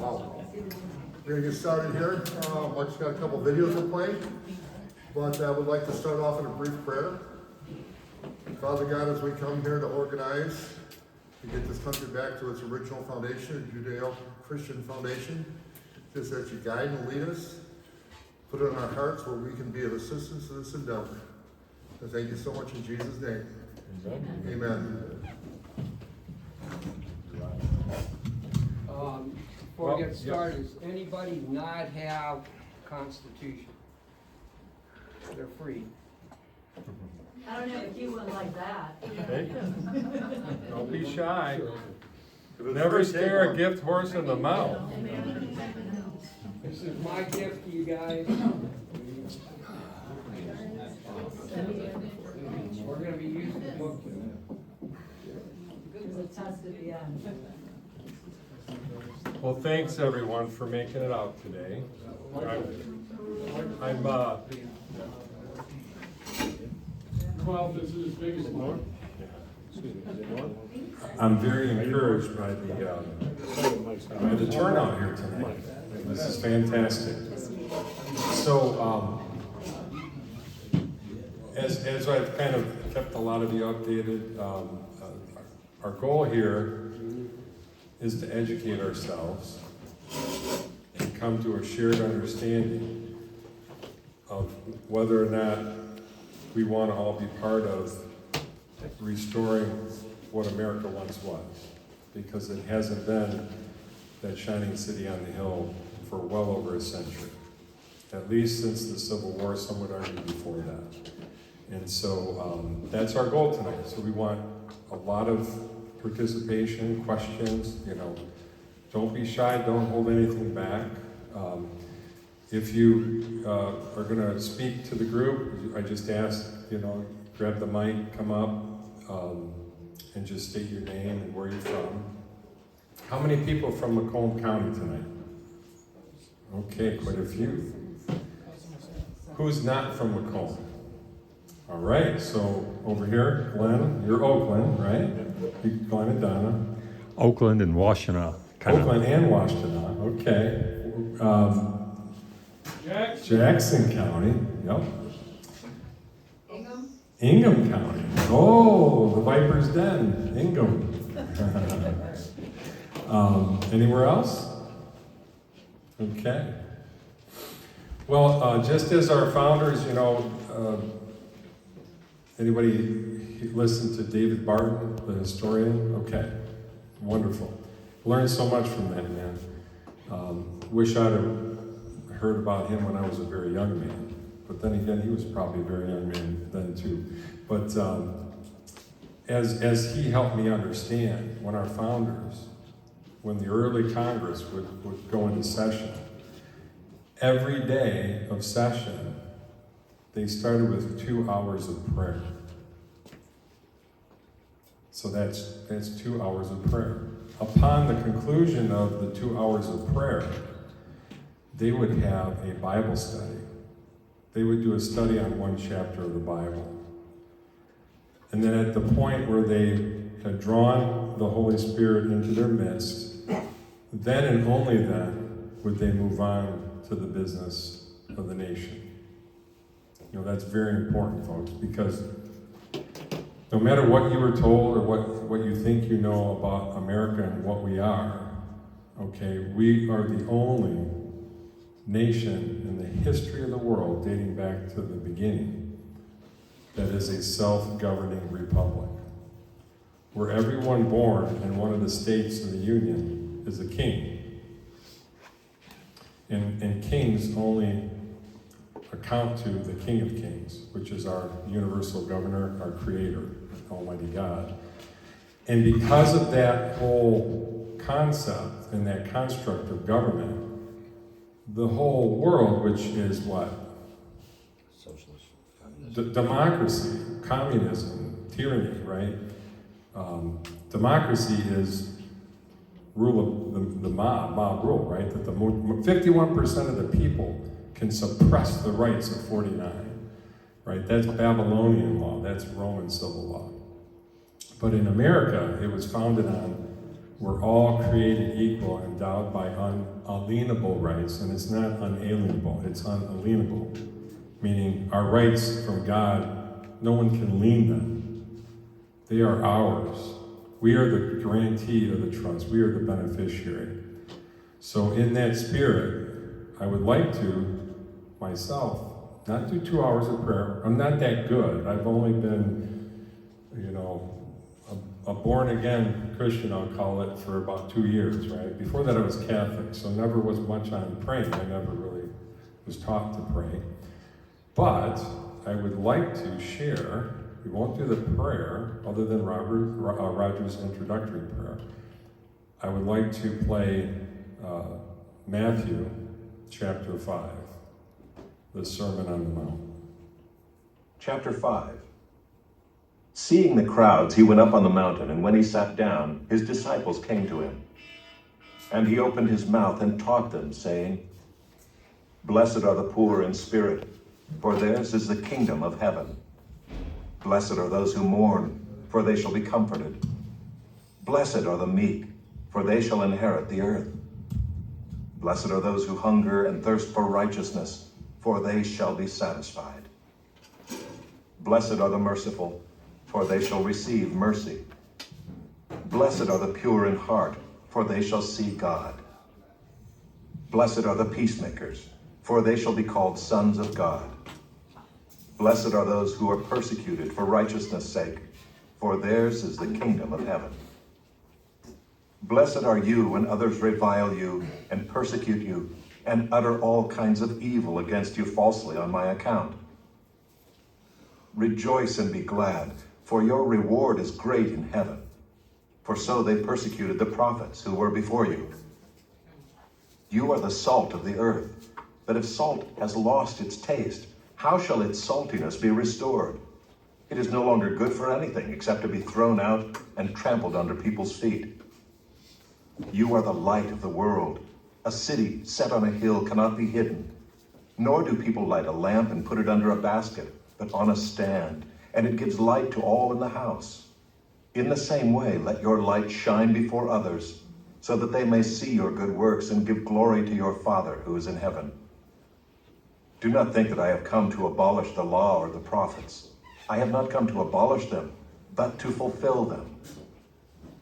Wow. We're going to get started here. Mark's got a couple videos to play, but I would like to start off in a brief prayer. Father God, as we come here to organize to get this country back to its original foundation, Judeo-Christian foundation, just that you guide and lead us, put it in our hearts where we can be of assistance to this endeavor. So thank you so much in Jesus' name. Amen. Before we get started, does anybody not have Constitution? They're free. I don't know if you went like that. Okay. Don't be shy. Never stare a gift horse in the mouth. This is my gift to you guys. We're going to be using the book today. There's a test at the end. Well, thanks everyone for making it out today. I'm 12 is as big as more. I'm very encouraged by the turnout here tonight. This is fantastic. So, as I've kind of kept a lot of you updated, our goal here is to educate ourselves and come to a shared understanding of whether or not we want to all be part of restoring what America once was, because it hasn't been that shining city on the hill for well over a century, at least since the Civil War. Some would argue before that. And so that's our goal tonight. So we want a lot of participation, questions, don't be shy, don't hold anything back. If you are going to speak to the group, I just ask, grab the mic, come up, and just state your name and where you're from. How many people from Macomb County tonight? Okay, quite a few. Who's not from Macomb? All right, so over here, Glenn, you're Oakland, right? Glenn and Donna. Oakland and Washtenaw. Oakland and Washtenaw, okay. Jackson County, yep. Ingham County. Oh, the Viper's Den, Ingham. Anywhere else? Okay. Well, just as our founders, anybody listen to David Barton, the historian? Okay, wonderful. Learned so much from that man. Wish I'd have heard about him when I was a very young man. But then again, he was probably a very young man then too. But as he helped me understand, when our founders, when the early Congress would go into session, every day of session, they started with 2 hours of prayer. So that's 2 hours of prayer. Upon the conclusion of the 2 hours of prayer, they would have a Bible study. They would do a study on one chapter of the Bible. And then at the point where they had drawn the Holy Spirit into their midst, then and only then would they move on to the business of the nation. That's very important, folks, because no matter what you were told or what you think you know about America and what we are, okay, we are the only nation in the history of the world, dating back to the beginning, that is a self-governing republic, where everyone born in one of the states of the Union is a king. And kings only account to the King of Kings, which is our universal governor, our creator, Almighty God. And because of that whole concept and that construct of government, the whole world, which is what? Socialist. Democracy, communism, tyranny, right? Democracy is rule of the mob rule, right? That the 51% of the people can suppress the rights of 49, right? That's Babylonian law, that's Roman civil law. But in America, it was founded on we're all created equal, endowed by unalienable rights, and it's not unalienable, it's unalienable, meaning our rights from God, no one can lien them. They are ours. We are the grantee of the trust. We are the beneficiary. So in that spirit, I would like to, myself, not do 2 hours of prayer. I'm not that good. I've only been, a born-again Christian, I'll call it, for about 2 years, right? Before that I was Catholic, so never was much on praying. I never really was taught to pray. But I would like to share, we won't do the prayer, other than Roger's introductory prayer. I would like to play Matthew chapter 5, the Sermon on the Mount. Chapter 5. Seeing the crowds, he went up on the mountain, and when he sat down, his disciples came to him. And he opened his mouth and taught them, saying, Blessed are the poor in spirit, for theirs is the kingdom of heaven. Blessed are those who mourn, for they shall be comforted. Blessed are the meek, for they shall inherit the earth. Blessed are those who hunger and thirst for righteousness, for they shall be satisfied. Blessed are the merciful, for they shall receive mercy. Blessed are the pure in heart, for they shall see God. Blessed are the peacemakers, for they shall be called sons of God. Blessed are those who are persecuted for righteousness' sake, for theirs is the kingdom of heaven. Blessed are you when others revile you and persecute you and utter all kinds of evil against you falsely on my account. Rejoice and be glad, for your reward is great in heaven. For so they persecuted the prophets who were before you. You are the salt of the earth, but if salt has lost its taste, how shall its saltiness be restored? It is no longer good for anything except to be thrown out and trampled under people's feet. You are the light of the world. A city set on a hill cannot be hidden. Nor do people light a lamp and put it under a basket, but on a stand, and it gives light to all in the house. In the same way, let your light shine before others, so that they may see your good works and give glory to your Father who is in heaven. Do not think that I have come to abolish the law or the prophets. I have not come to abolish them, but to fulfill them.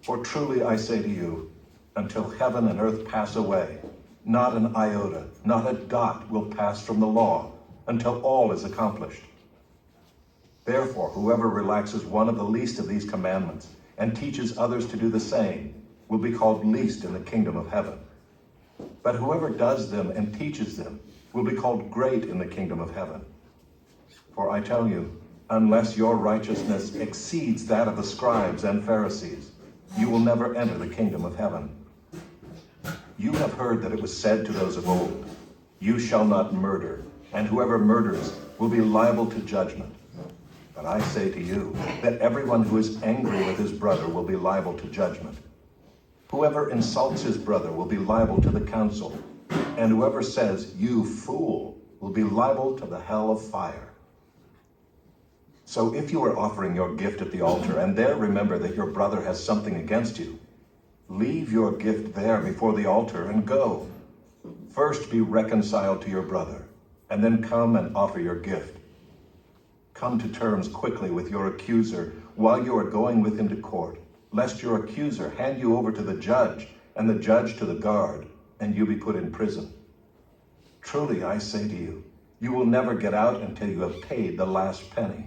For truly I say to you, until heaven and earth pass away, not an iota, not a dot will pass from the law until all is accomplished. Therefore, whoever relaxes one of the least of these commandments and teaches others to do the same will be called least in the kingdom of heaven. But whoever does them and teaches them will be called great in the kingdom of heaven. For I tell you, unless your righteousness exceeds that of the scribes and Pharisees, you will never enter the kingdom of heaven. You have heard that it was said to those of old, you shall not murder, and whoever murders will be liable to judgment. But I say to you that everyone who is angry with his brother will be liable to judgment. Whoever insults his brother will be liable to the council, and whoever says, you fool, will be liable to the hell of fire. So if you are offering your gift at the altar, and there remember that your brother has something against you, leave your gift there before the altar and go. First be reconciled to your brother, and then come and offer your gift. Come to terms quickly with your accuser while you are going with him to court, lest your accuser hand you over to the judge, and the judge to the guard, and you be put in prison. Truly I say to you, you will never get out until you have paid the last penny.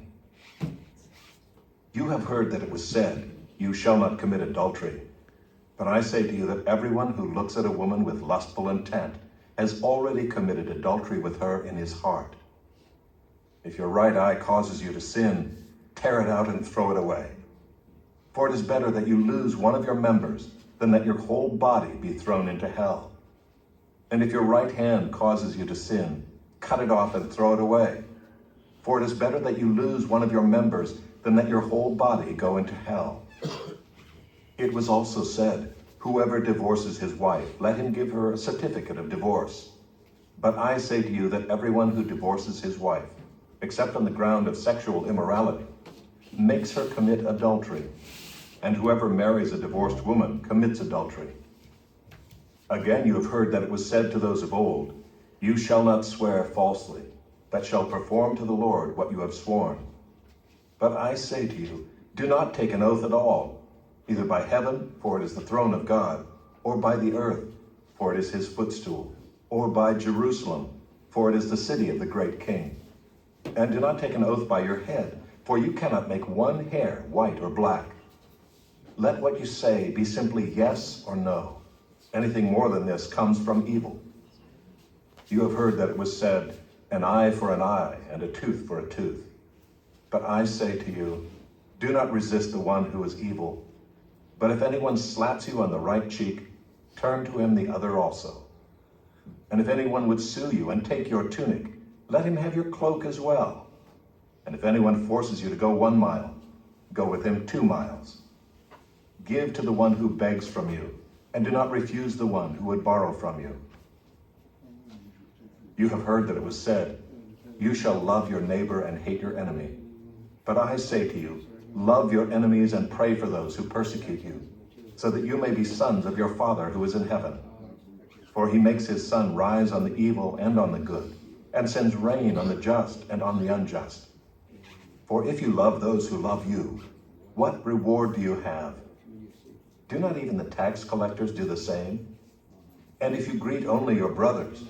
You have heard that it was said, you shall not commit adultery. But I say to you that everyone who looks at a woman with lustful intent has already committed adultery with her in his heart. If your right eye causes you to sin, tear it out and throw it away. For it is better that you lose one of your members than that your whole body be thrown into hell. And if your right hand causes you to sin, cut it off and throw it away. For it is better that you lose one of your members than that your whole body go into hell. It was also said, whoever divorces his wife, let him give her a certificate of divorce. But I say to you that everyone who divorces his wife, except on the ground of sexual immorality, makes her commit adultery. and whoever marries a divorced woman commits adultery. Again, you have heard that it was said to those of old, you shall not swear falsely, but shall perform to the Lord what you have sworn. But I say to you, do not take an oath at all, either by heaven, for it is the throne of God, or by the earth, for it is his footstool, or by Jerusalem, for it is the city of the great king. And do not take an oath by your head, for you cannot make one hair white or black. Let what you say be simply yes or no. Anything more than this comes from evil. You have heard that it was said, an eye for an eye and a tooth for a tooth. But I say to you, do not resist the one who is evil. But if anyone slaps you on the right cheek, turn to him the other also. And if anyone would sue you and take your tunic, let him have your cloak as well. And if anyone forces you to go 1 mile, go with him 2 miles. Give to the one who begs from you, and do not refuse the one who would borrow from you. You have heard that it was said, you shall love your neighbor and hate your enemy. But I say to you, love your enemies and pray for those who persecute you, so that you may be sons of your Father who is in heaven. For he makes his sun rise on the evil and on the good, and sends rain on the just and on the unjust. For if you love those who love you, what reward do you have? Do not even the tax collectors do the same? And if you greet only your brothers,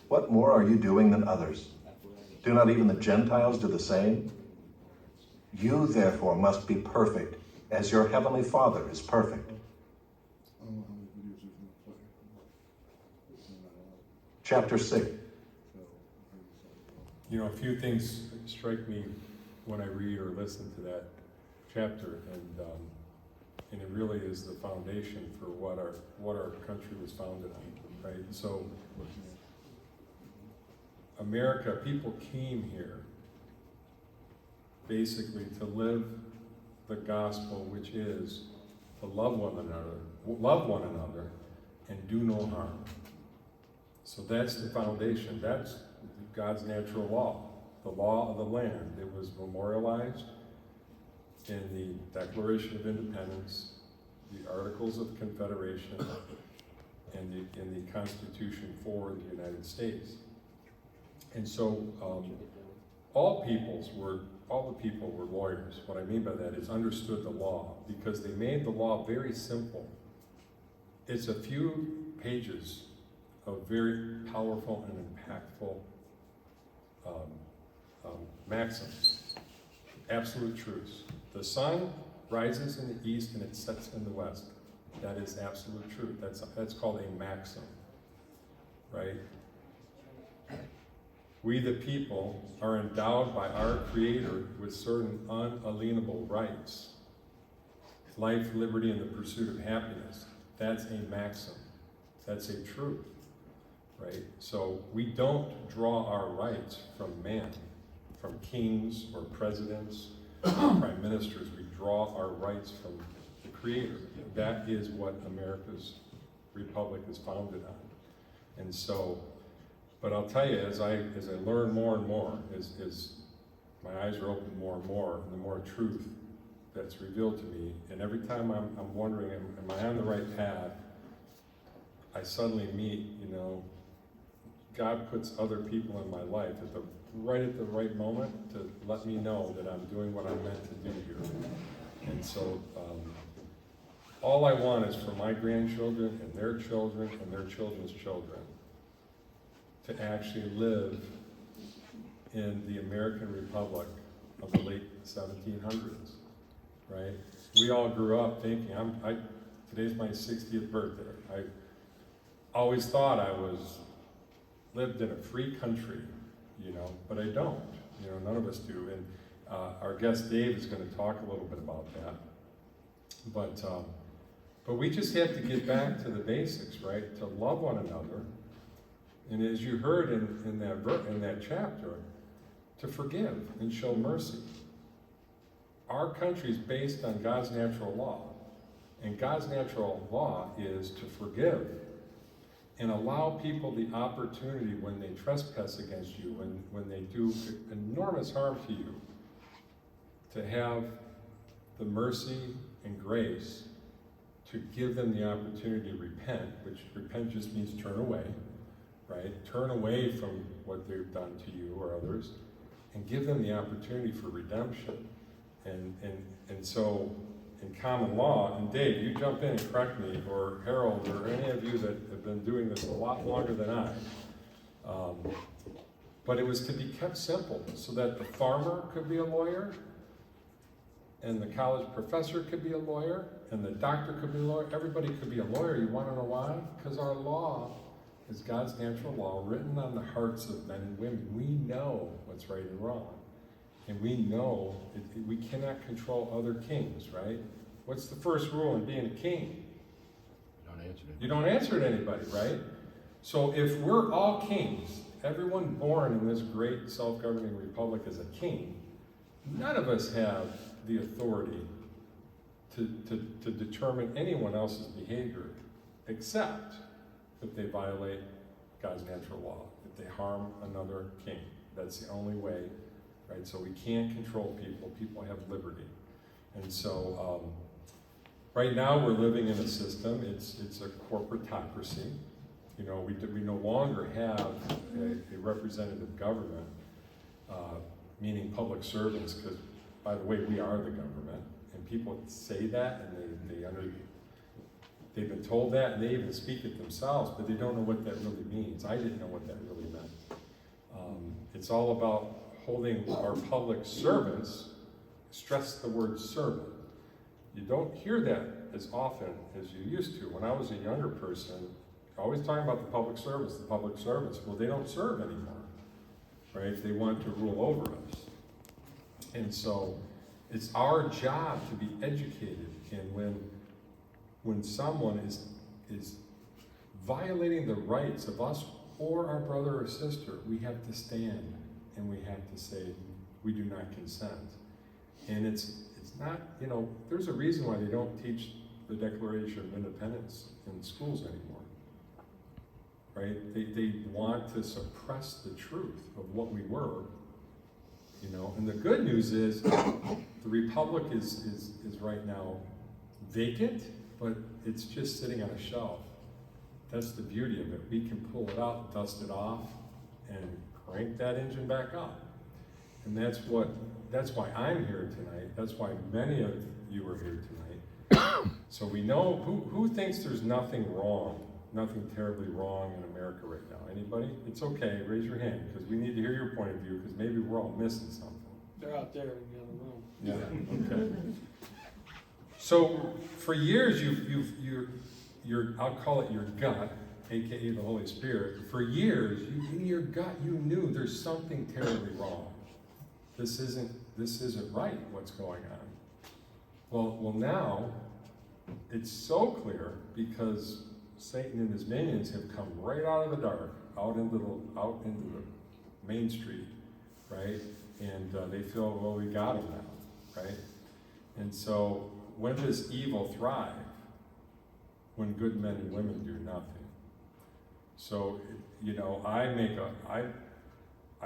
what more are you doing than others? Do not even the Gentiles do the same? You therefore must be perfect, as your heavenly Father is perfect. Chapter 6. You know, a few things strike me when I read or listen to that chapter, and it really is the foundation for what our country was founded on, right? So, America, people came here basically to live the gospel, which is to love one another, and do no harm. So that's the foundation. That's God's natural law, the law of the land. It was memorialized in the Declaration of Independence, the Articles of Confederation, and in the Constitution for the United States. And so all the people were lawyers. What I mean by that is understood the law, because they made the law very simple. It's a few pages of very powerful and impactful maxims, absolute truths. The sun rises in the east and it sets in the west. That is absolute truth. That's called a maxim, right? We the people are endowed by our Creator with certain unalienable rights. Life, liberty, and the pursuit of happiness. That's a maxim. That's a truth, right? So we don't draw our rights from man, from kings or presidents or prime ministers. We draw our rights from the Creator. That is what America's republic is founded on. And so, but I'll tell you, as I learn more and more, as my eyes are opened more and more, and the more truth that's revealed to me, and every time I'm wondering, am I on the right path, I suddenly meet, God puts other people in my life right at the right moment to let me know that I'm doing what I'm meant to do here. And so, all I want is for my grandchildren and their children and their children's children to actually live in the American Republic of the late 1700s, right? We all grew up thinking, today's my 60th birthday. I always thought I lived in a free country, but I don't. None of us do. And our guest Dave is going to talk a little bit about that. But we just have to get back to the basics, right? To love one another. And as you heard in that chapter, to forgive and show mercy. Our country is based on God's natural law. And God's natural law is to forgive and allow people the opportunity when they trespass against you, when they do enormous harm to you, to have the mercy and grace to give them the opportunity to repent, which repent just means turn away, right? Turn away from what they've done to you or others, and give them the opportunity for redemption. And so in common law, and Dave, you jump in and correct me, or Harold, or any of you that have been doing this a lot longer than I, but it was to be kept simple so that the farmer could be a lawyer, and the college professor could be a lawyer, and the doctor could be a lawyer. Everybody could be a lawyer. You want to know why? Because our law is God's natural law written on the hearts of men and women. We know what's right and wrong. And we know we cannot control other kings, right? What's the first rule in being a king? You don't answer to anybody, right? So if we're all kings, everyone born in this great self-governing republic is a king, none of us have the authority to determine anyone else's behavior, except if they violate God's natural law, if they harm another king. That's the only way, right? So we can't control people. People have liberty. And so right now we're living in a system, it's a corporatocracy. You know, we no longer have a representative government, meaning public servants, because, by the way, we are the government. And people say that, and they've been told that, and they even speak it themselves, but they don't know what that really means. I didn't know what that really meant. It's all about holding our public servants, stress the word servant. You don't hear that as often as you used to. When I was a younger person, always talking about the public servants, the public servants. Well, they don't serve anymore, right? They want to rule over us. And so it's our job to be educated. And when someone is violating the rights of us or our brother or sister, we have to stand and we have to say, we do not consent. And it's not, you know, there's a reason why they don't teach the Declaration of Independence in schools anymore, right? They want to suppress the truth of what we were, you know. And the good news is the Republic is right now vacant, but it's just sitting on a shelf. That's the beauty of it. We can pull it out, dust it off, and crank that engine back up. And that's why I'm here tonight. That's why many of you are here tonight. So we know who thinks there's nothing wrong, nothing terribly wrong in America right now. Anybody? It's okay, raise your hand, because we need to hear your point of view, because maybe we're all missing something. They're out there in the other room. Yeah, okay. So for years, I'll call it your gut, AKA the Holy Spirit. For years, in your gut, you knew there's something terribly wrong. This isn't right, what's going on. Well, now, it's so clear because Satan and his minions have come right out of the dark, out into the main street, right? And they feel, well, we got him now, right? And so, when does evil thrive? When good men and women do nothing. So, you know, I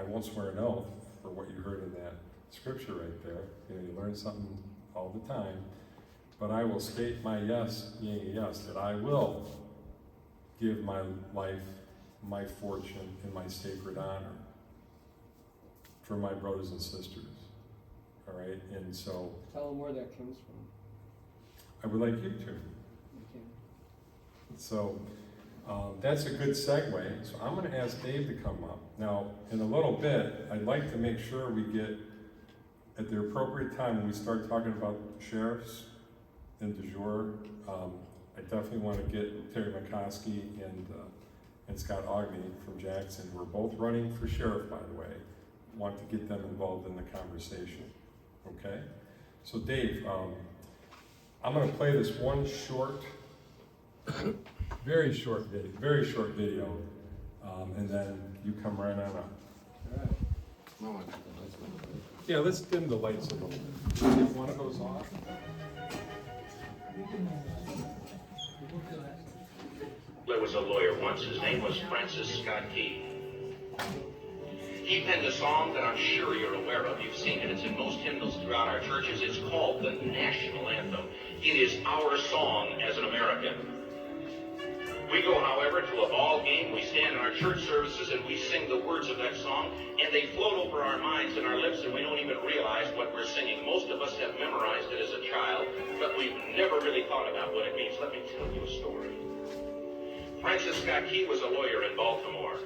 won't swear an oath for what you heard in that scripture right there. You know, you learn something all the time. But I will state my yes being a yes, that I will give my life, my fortune, and my sacred honor for my brothers and sisters. All right? And so Tell them where that comes from. I would like you to. Okay. So that's a good segue. So I'm going to ask Dave to come up. Now, in a little bit, I'd like to make sure we get, at the appropriate time when we start talking about sheriffs and du jour, I definitely want to get Terry McCoskey and Scott Ogney from Jackson, who are both running for sheriff, by the way. Want to get them involved in the conversation. Okay? So Dave, I'm going to play this one short, very short video, and then you come right on up. All right. Yeah, let's dim the lights a little bit. If one goes off. There was a lawyer once. His name was Francis Scott Key. He penned a song that I'm sure you're aware of. You've seen it. It's in most hymnals throughout our churches. It's called the national anthem. It is our song as an American. We go, however, to a ball game. We stand in our church services and we sing the words of that song, and they float over our minds and our lips, and we don't even realize what we're singing. Most of us have memorized it as a child, but we've never really thought about what it means. Let me tell you a story. Francis Scott Key was a lawyer in Baltimore.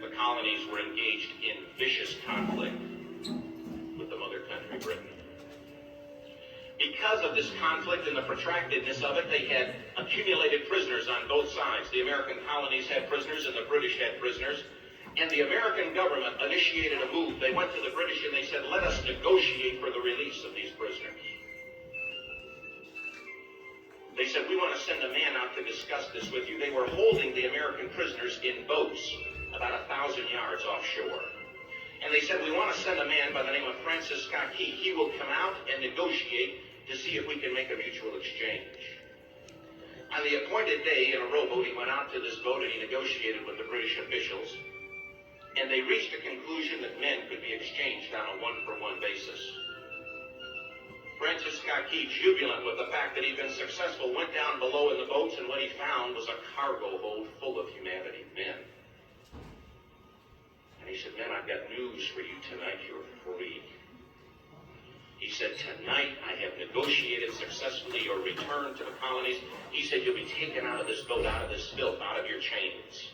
The colonies were engaged in vicious conflict with the mother country, Britain. Because of this conflict and the protractedness of it, they had accumulated prisoners on both sides. The American colonies had prisoners and the British had prisoners. And the American government initiated a move. They went to the British and they said, let us negotiate for the release of these prisoners. They said, we want to send a man out to discuss this with you. They were holding the American prisoners in boats about 1,000 yards offshore. And they said, we want to send a man by the name of Francis Scott Key. He will come out and negotiate to see if we can make a mutual exchange. On the appointed day, in a rowboat, he went out to this boat and he negotiated with the British officials. And they reached a conclusion that men could be exchanged on a one-for-one basis. Francis Scott Key, jubilant with the fact that he'd been successful, went down below in the boats, and what he found was a cargo hold full of humanity, men. And he said, men, I've got news for you tonight. You're free. He said, tonight I have negotiated successfully your return to the colonies. He said, you'll be taken out of this boat, out of this filth, out of your chains.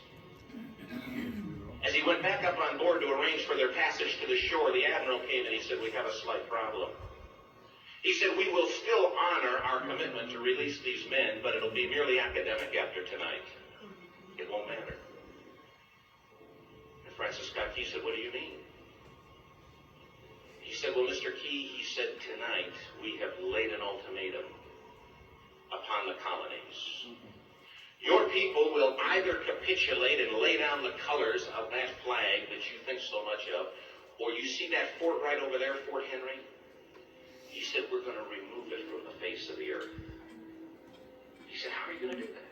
As he went back up on board to arrange for their passage to the shore, the admiral came and he said, we have a slight problem. He said, we will still honor our commitment to release these men, but it'll be merely academic after tonight. It won't matter. And Francis Scott Key said, what do you mean? He said, well, Mr. Key, he said, tonight we have laid an ultimatum upon the colonies. Your people will either capitulate and lay down the colors of that flag that you think so much of, or you see that fort right over there, Fort Henry? He said, we're going to remove it from the face of the earth. He said, how are you going to do that?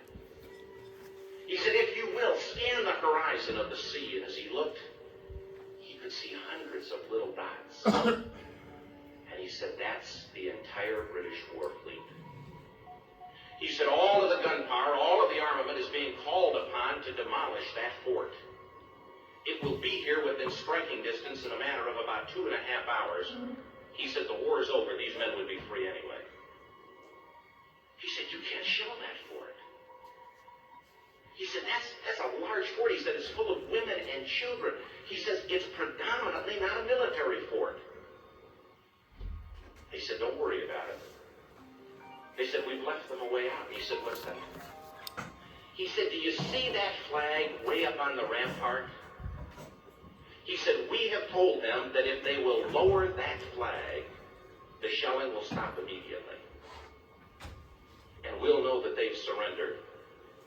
He said, if you will, scan the horizon of the sea. And as he looked, he could see hundreds of little dots. And he said, that's the entire British war fleet. He said, all of the gunpowder, all of the armament is being called upon to demolish that fort. It will be here within striking distance in a matter of about 2.5 hours. He said, the war is over. These men would be free anyway. He said, you can't shell that fort. He said, that's a large fort. He said, it's full of women and children. He says, it's predominantly not a military fort. He said, don't worry about it. They said, we've left them a way out. He said, what's that? He said, do you see that flag way up on the rampart? He said, we have told them that if they will lower that flag, the shelling will stop immediately. And we'll know that they've surrendered,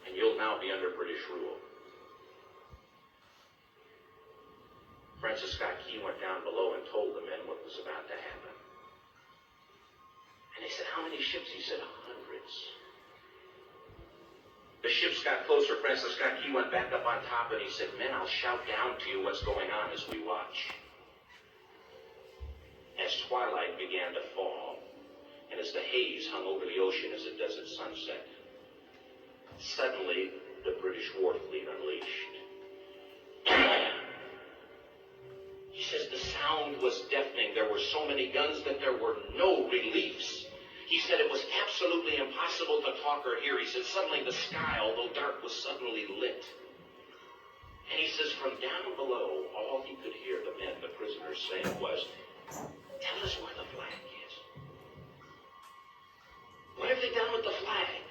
and you'll now be under British rule. Francis Scott Key went down below and told the men what was about to happen. And they said, how many ships? He said, hundreds. The ships got closer. Francis Scott Key went back up on top and he said, men, I'll shout down to you what's going on as we watch. As twilight began to fall, and as the haze hung over the ocean as it does at sunset, suddenly the British war fleet unleashed. He says the sound was deafening. There were so many guns that there were no reliefs. He said it was absolutely impossible to talk or hear. He said suddenly the sky, although dark, was suddenly lit. And he says from down below, all he could hear the men, the prisoners, saying was, tell us where the flag is. What have they done with the flag?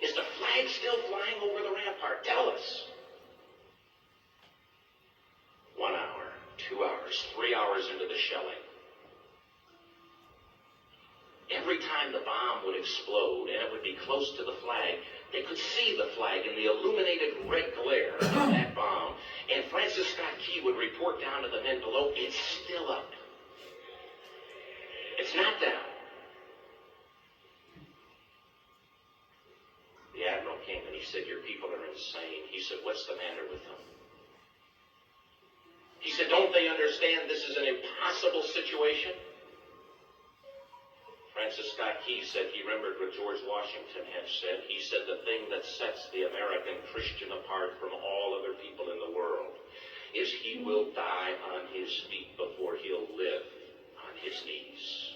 Is the flag still flying over the rampart? Tell us. 1 hour, 2 hours, 3 hours into the shelling. Every time the bomb would explode and it would be close to the flag, they could see the flag in the illuminated red glare of that bomb. And Francis Scott Key would report down to the men below, it's still up. It's not down. The admiral came and he said, your people are insane. He said, what's the matter with them? He said, don't they understand this is an impossible situation? Francis Scott Key said he remembered what George Washington had said. He said the thing that sets the American Christian apart from all other people in the world is he will die on his feet before he'll live on his knees.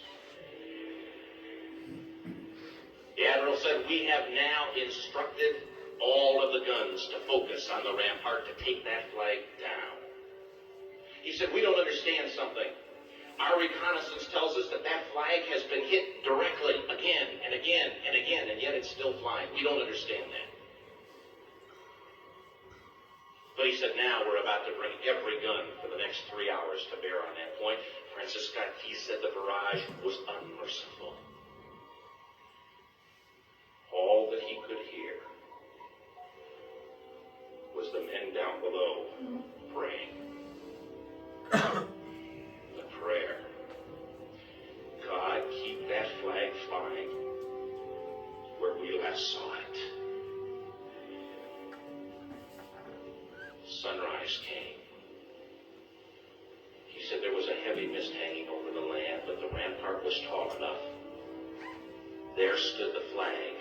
The Admiral said, we have now instructed all of the guns to focus on the rampart to take that flag down. He said, we don't understand something. Our reconnaissance tells us that that flag has been hit directly again and again and again, and yet it's still flying. We don't understand that. But he said, now we're about to bring every gun for the next 3 hours to bear on that point. Francis Scott Key said the barrage was unmerciful. All that he could hear was the men down below praying. The prayer. God, keep that flag flying where we last saw it. Sunrise came. He said there was a heavy mist hanging over the land, but the rampart was tall enough. There stood the flag,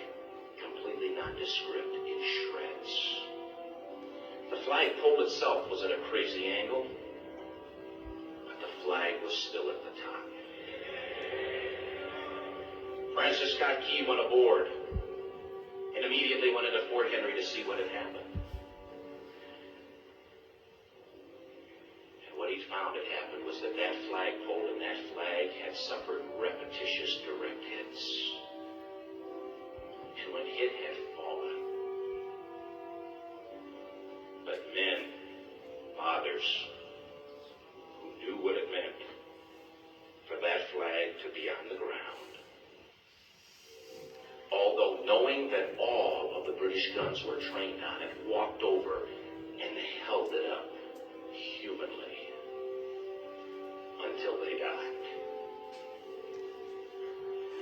completely nondescript, in shreds. The flagpole itself was at a crazy angle, but the flag was still at the top. Francis Scott Key went aboard and immediately went into Fort Henry to see what had happened. And what he found had happened was that that flagpole and that flag had suffered repetitious direct hits. And when it had fallen, but men, fathers, who knew what it meant for that flag to be on the ground, although knowing that all of the British guns were trained on it, walked over and held it up humanly until they died.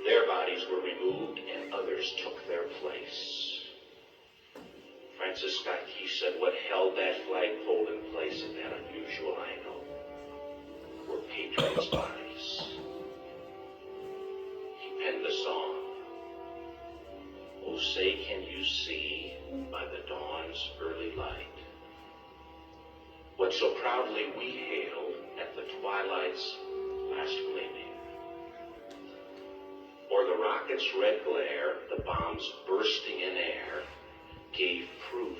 Their bodies were removed and others took their place. Francis Scott Key said what held that flagpole in place at that unusual angle were patriots' bodies. He penned the song, "Oh, say can you see by the dawn's early light what so proudly we hailed at the twilight's last gleaming? Or the rocket's red glare, the bombs bursting in air, gave proof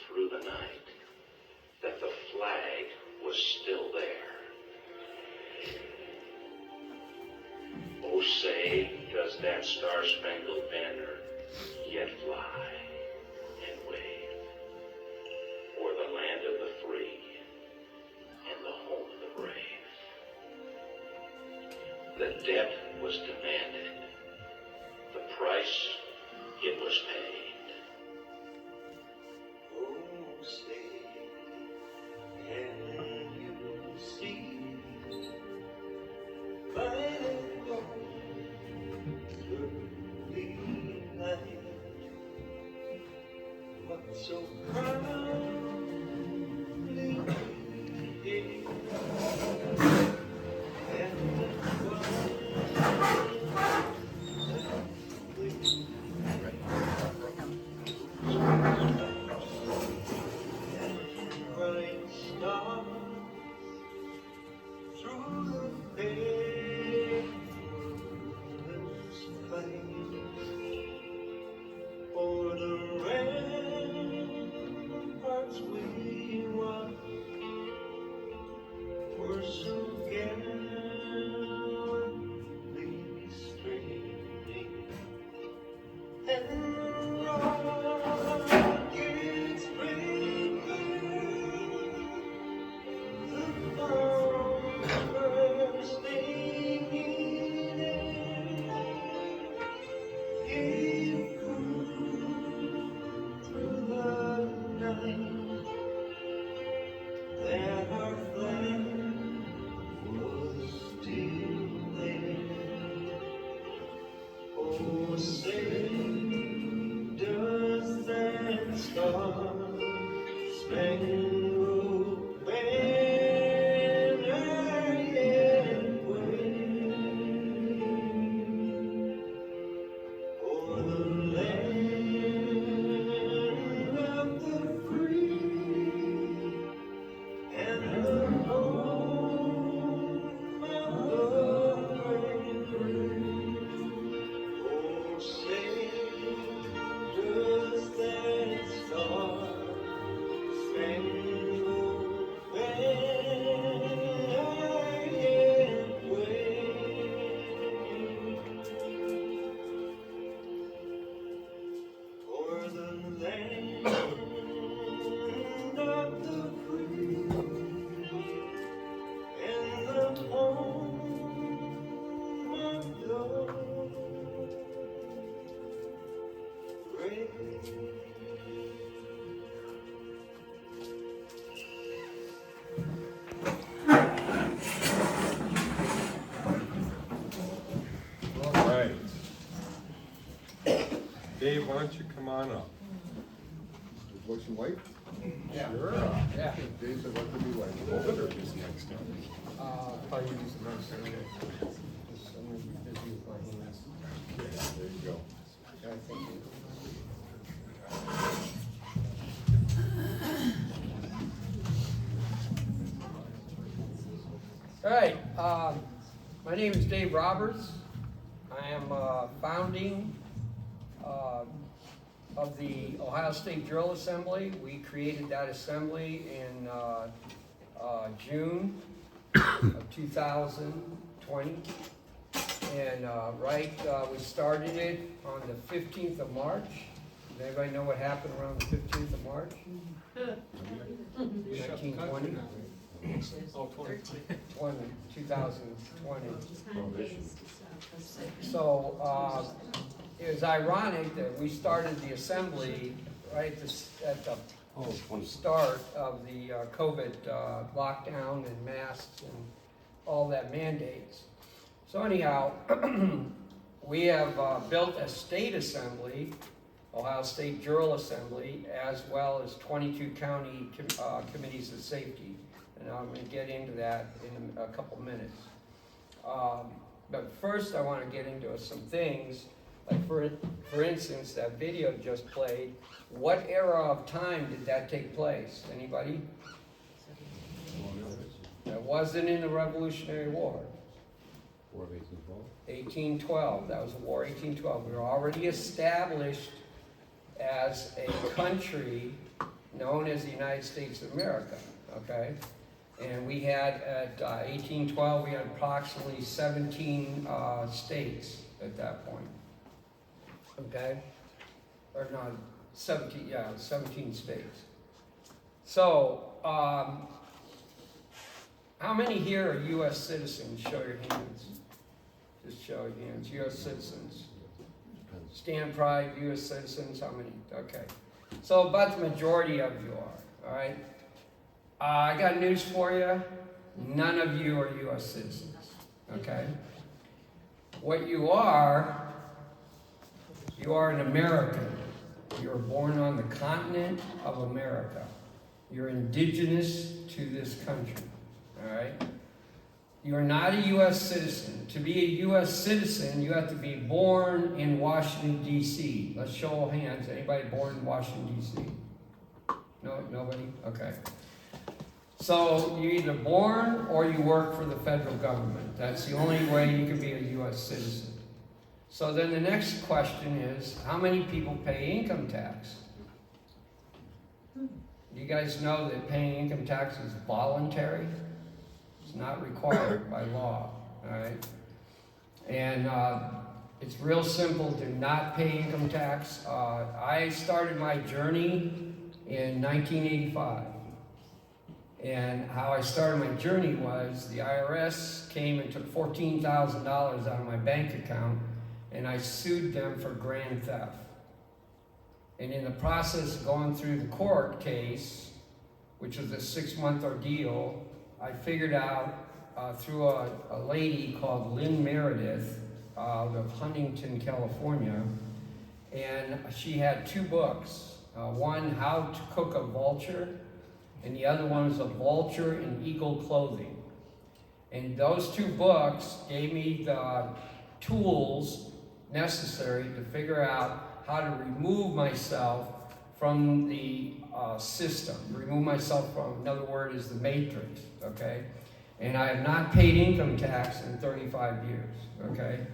through the night that the flag was still there. Oh, say, does that star-spangled banner yet fly and wave o'er the land of the free and the home of the brave? The debt was demanded. The price, it was paid. Oh, say, can you see by the dawn's early light what so proudly we hailed at the bright stars through the perilous fight, o'er the rampart Spangled banner yet wave o'er the land of the free and the home of the brave. Oh, say, does that star spangled banner yet wave o'er the land of the free and the home of the brave? All right. Dave, why don't you come on up? Looks white? Yeah. Sure. Yeah. Dave said like to be white. Hold it or just next time? Probably use the mouse. I'm gonna be busy with my hands. There you go. Yeah, thank you. All right, my name is Dave Roberts. I am founding of the Ohio State Drill Assembly. We created that assembly in June of 2020. And we started it on the 15th of March. Does anybody know what happened around the 15th of March? 1920? Oh, 2020. So it was ironic that we started the assembly right at the start of the COVID lockdown and masks and all that mandates. So anyhow, we have built a state assembly, Ohio State Drill Assembly, as well as 22 county committees of safety. And I'm going to get into that in a couple minutes. But first I want to get into some things, like for instance, that video just played. What era of time did that take place? Anybody? That wasn't in the Revolutionary War. War of 1812. 1812, that was the War 1812. We were already established as a country known as the United States of America, okay? And we had, at 1812, we had approximately 17 states at that point, okay? Or not, 17, yeah, 17 states. So, how many here are U.S. citizens? Show your hands. Just show your hands. U.S. citizens. Stand pride, U.S. citizens, how many? Okay. So about the majority of you are, all right? I got news for you. None of you are U.S. citizens, okay? What you are an American. You were born on the continent of America. You're indigenous to this country, all right? You're not a U.S. citizen. To be a U.S. citizen, you have to be born in Washington, D.C. Let's show of hands. Anybody born in Washington, D.C.? No, nobody? Okay. So you're either born or you work for the federal government. That's the only way you can be a U.S. citizen. So then the next question is, how many people pay income tax? You guys know that paying income tax is voluntary? It's not required by law, all right? And it's real simple to not pay income tax. I started my journey in 1985. And how I started my journey was the IRS came and took $14,000 out of my bank account, and I sued them for grand theft. And in the process of going through the court case, which was a 6-month ordeal, I figured out through a lady called Lynn Meredith out of Huntington, California, and she had 2 books. One, How to Cook a Vulture, and the other one is A Vulture in Eagle Clothing. And those two books gave me the tools necessary to figure out how to remove myself from the system. Remove myself from, another word is the matrix, okay? And I have not paid income tax in 35 years, okay?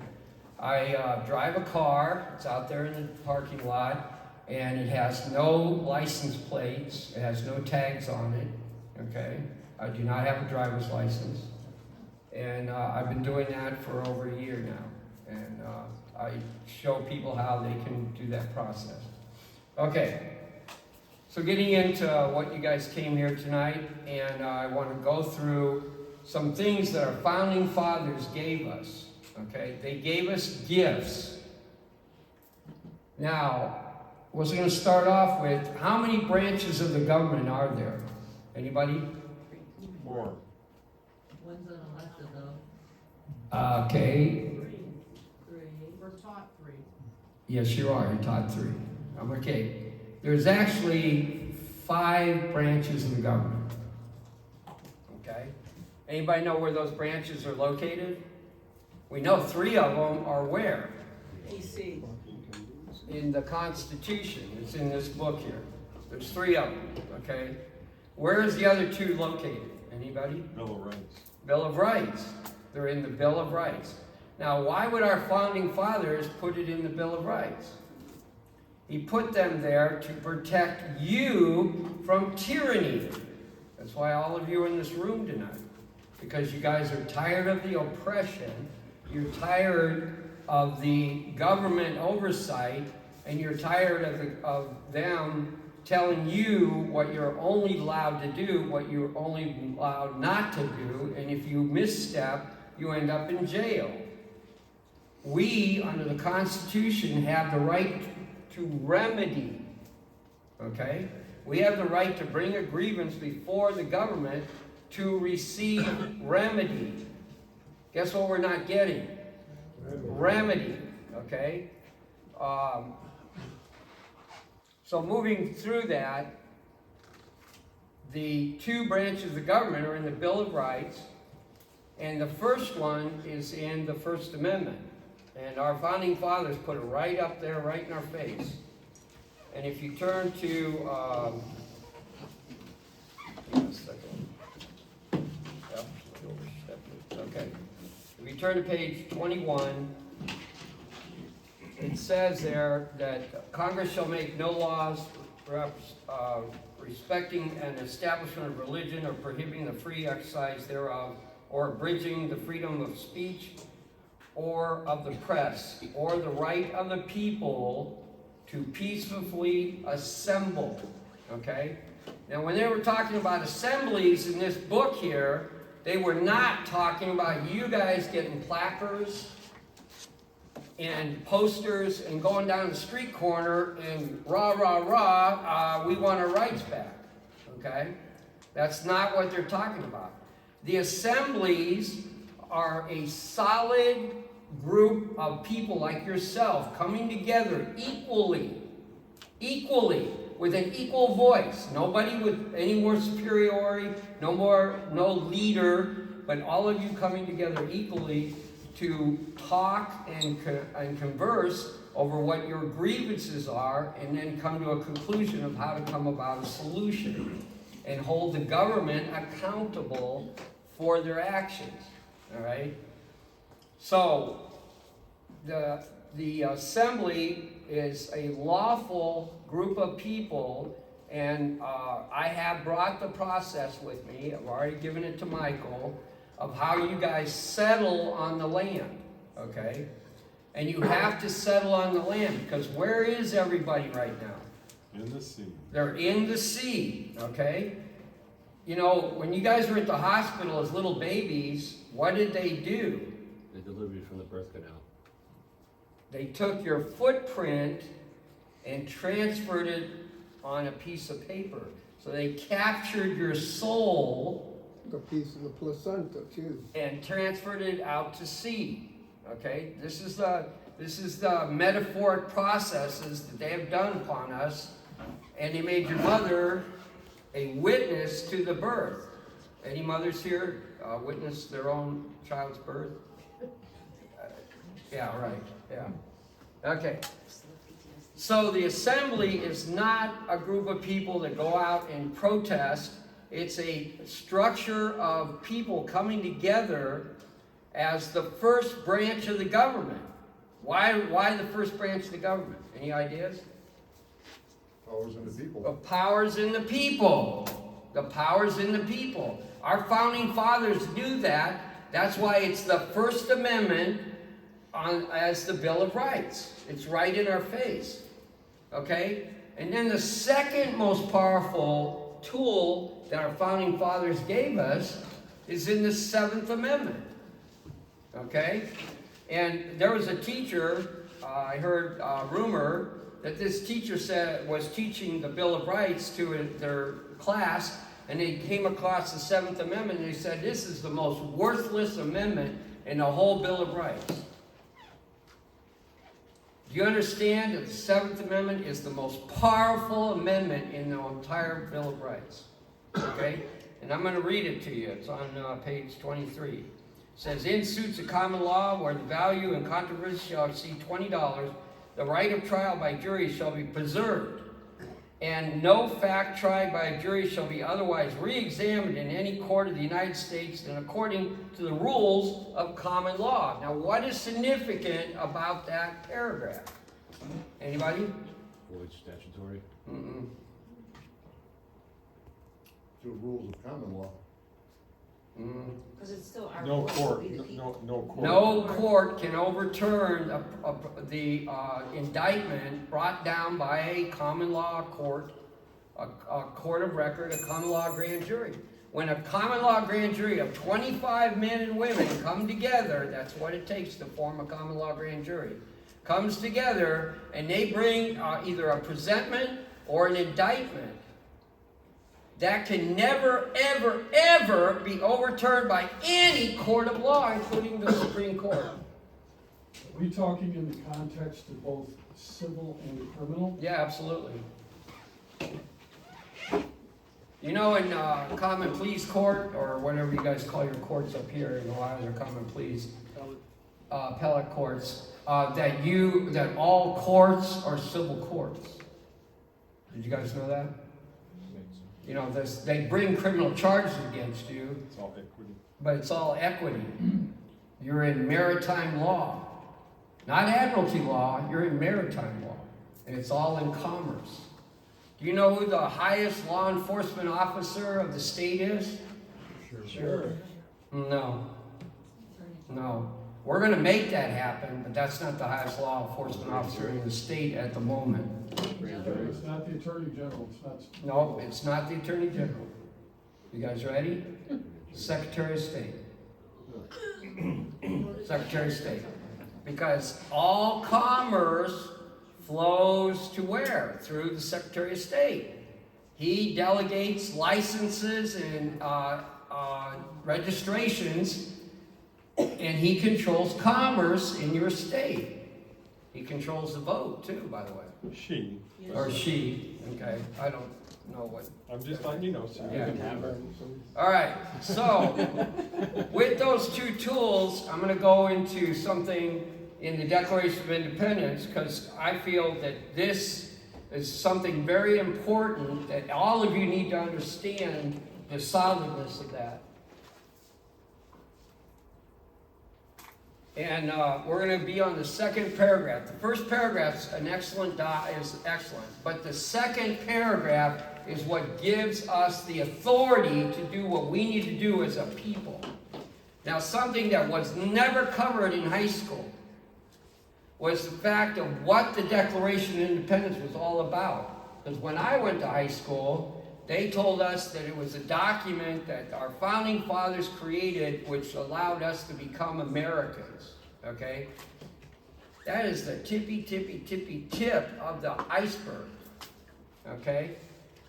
I drive a car, it's out there in the parking lot, and it has no license plates, it has no tags on it, okay? I do not have a driver's license. And I've been doing that for over a year now. And I show people how they can do that process. Okay, so getting into what you guys came here tonight, and I want to go through some things that our founding fathers gave us. Okay, they gave us gifts. Now, I was going to start off with, how many branches of the government are there? Anybody? 4. One's unelected though. Okay. Three. We're taught 3. Yes, you are. You're taught 3. Okay. There's actually 5 branches of the government. Okay. Anybody know where those branches are located? We know 3 of them are where? AC. In the Constitution. It's in this book here. There's 3 of them. Okay. Where is the other 2 located? Anybody? Bill of Rights. Bill of Rights. They're in the Bill of Rights. Now, why would our founding fathers put it in the Bill of Rights? He put them there to protect you from tyranny. That's why all of you are in this room tonight. Because you guys are tired of the oppression, you're tired of the government oversight, and you're tired of them telling you what you're only allowed to do, what you're only allowed not to do, and if you misstep, you end up in jail. We, under the Constitution, have the right to remedy, okay? We have the right to bring a grievance before the government to receive remedy. Guess what we're not getting? Remedy, okay? So moving through that, the 2 branches of the government are in the Bill of Rights, and the first one is in the First Amendment. And our founding fathers put it right up there, right in our face. And if you turn to, hang on a second. Yep, overstepped it. Okay. If you turn to page 21, it says there that Congress shall make no laws respecting an establishment of religion or prohibiting the free exercise thereof, or abridging the freedom of speech or of the press, or the right of the people to peacefully assemble. Okay? Now, when they were talking about assemblies in this book here, they were not talking about you guys getting placards and posters and going down the street corner and rah, rah, rah, we want our rights back. Okay? That's not what they're talking about. The assemblies are a solid group of people like yourself coming together equally, with an equal voice. Nobody with any more superiority, no leader, but all of you coming together equally to talk and converse over what your grievances are, and then come to a conclusion of how to come about a solution and hold the government accountable for their actions. All right? So, the assembly is a lawful group of people, and I have brought the process with me. I've already given it to Michael, of how you guys settle on the land, okay? And you have to settle on the land, because where is everybody right now? In the sea. They're in the sea, okay? You know, when you guys were at the hospital as little babies, what did they do? They delivered you from the birth canal. They took your footprint and transferred it on a piece of paper. So they captured your soul, a piece of the placenta too, and transferred it out to sea. Okay, this is the metaphoric processes that they have done upon us, and they made your mother a witness to the birth. Any mothers here witness their own child's birth? Yeah, right, yeah. Okay. So the assembly is not a group of people that go out and protest. It's a structure of people coming together as the first branch of the government. Why the first branch of the government? Any ideas? Powers in the people. The powers in the people. The powers in the people. Our founding fathers knew that. That's why it's the First Amendment as the Bill of Rights. It's right in our face. Okay? And then the second most powerful tool that our founding fathers gave us is in the Seventh Amendment. Okay? And there was a teacher, I heard a rumor that this teacher was teaching the Bill of Rights to their class, and they came across the Seventh Amendment, and they said, this is the most worthless amendment in the whole Bill of Rights. Do you understand that the Seventh Amendment is the most powerful amendment in the entire Bill of Rights? Okay? And I'm going to read it to you. It's on page 23. It says, in suits of common law where the value and controversy shall exceed $20, the right of trial by jury shall be preserved, and no fact tried by a jury shall be otherwise re-examined in any court of the United States than according to the rules of common law. Now, what is significant about that paragraph? Anybody? Void statutory. Mm-mm. To rules of common law. Because it's still our No voice, court, we the people. no court. No court can overturn the indictment brought down by a common law court, a court of record, a common law grand jury. When a common law grand jury of 25 men and women come together, that's what it takes to form a common law grand jury, comes together and they bring either a presentment or an indictment, that can never, ever, ever be overturned by any court of law, including the Supreme Court. Are we talking in the context of both civil and criminal? Yeah, absolutely. You know, in common pleas court, or whatever you guys call your courts up here in Ohio, they're common pleas, appellate courts, that all courts are civil courts. Did you guys know that? You know, they bring criminal charges against you, It's all equity. but it's all equity. You're in maritime law. Not admiralty law, you're in maritime law. And it's all in commerce. Do you know who the highest law enforcement officer of the state is? Sure. No. No. We're going to make that happen, but that's not the highest law enforcement officer in the state at the moment. It's not the Attorney General, it's not. No, it's not the Attorney General. You guys ready? Secretary of State. Secretary of State. Because all commerce flows to where? Through the Secretary of State. He delegates licenses and registrations, and he controls commerce in your state. He controls the vote too, by the way. She. Or she, okay, I don't know what. I'm just letting you know, so you Yeah. can have her. All right, so with those two tools, I'm going to go into something in the Declaration of Independence, because I feel that this is something very important that all of you need to understand the solidness of that. And we're going to be on the second paragraph. The first paragraph is excellent, but the second paragraph is what gives us the authority to do what we need to do as a people. Now, something that was never covered in high school was the fact of what the Declaration of Independence was all about. Because when I went to high school, they told us that it was a document that our founding fathers created, which allowed us to become Americans, okay? That is the tippy tip of the iceberg, okay?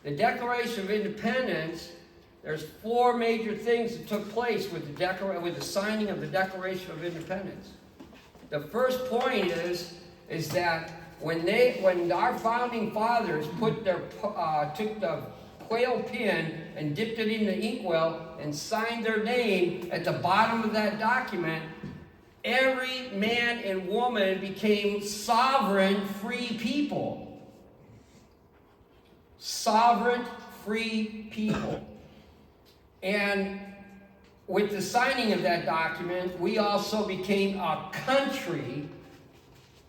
The Declaration of Independence, there's 4 major things that took place with the signing of the Declaration of Independence. The first point is that when our founding fathers put their, took the quail pin and dipped it in the inkwell and signed their name at the bottom of that document, every man and woman became sovereign, free people. Sovereign, free people. And with the signing of that document, we also became a country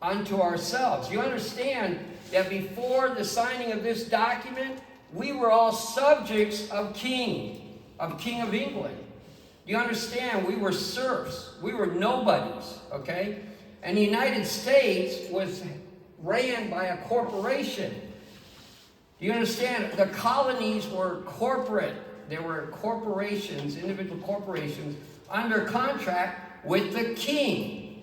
unto ourselves. You understand that before the signing of this document, we were all subjects of King of England. You understand? We were serfs. We were nobodies, okay? And the United States was ran by a corporation. Do you understand? The colonies were corporate. There were corporations, individual corporations, under contract with the king.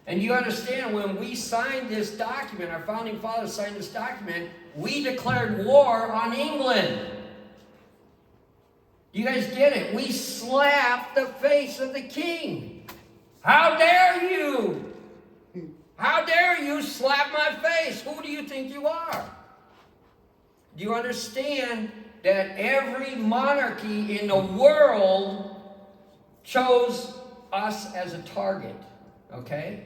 And you understand, when we signed this document, our founding fathers signed this document, we declared war on England. You guys get it? We slapped the face of the king. How dare you? How dare you slap my face? Who do you think you are? Do you understand that every monarchy in the world chose us as a target? Okay?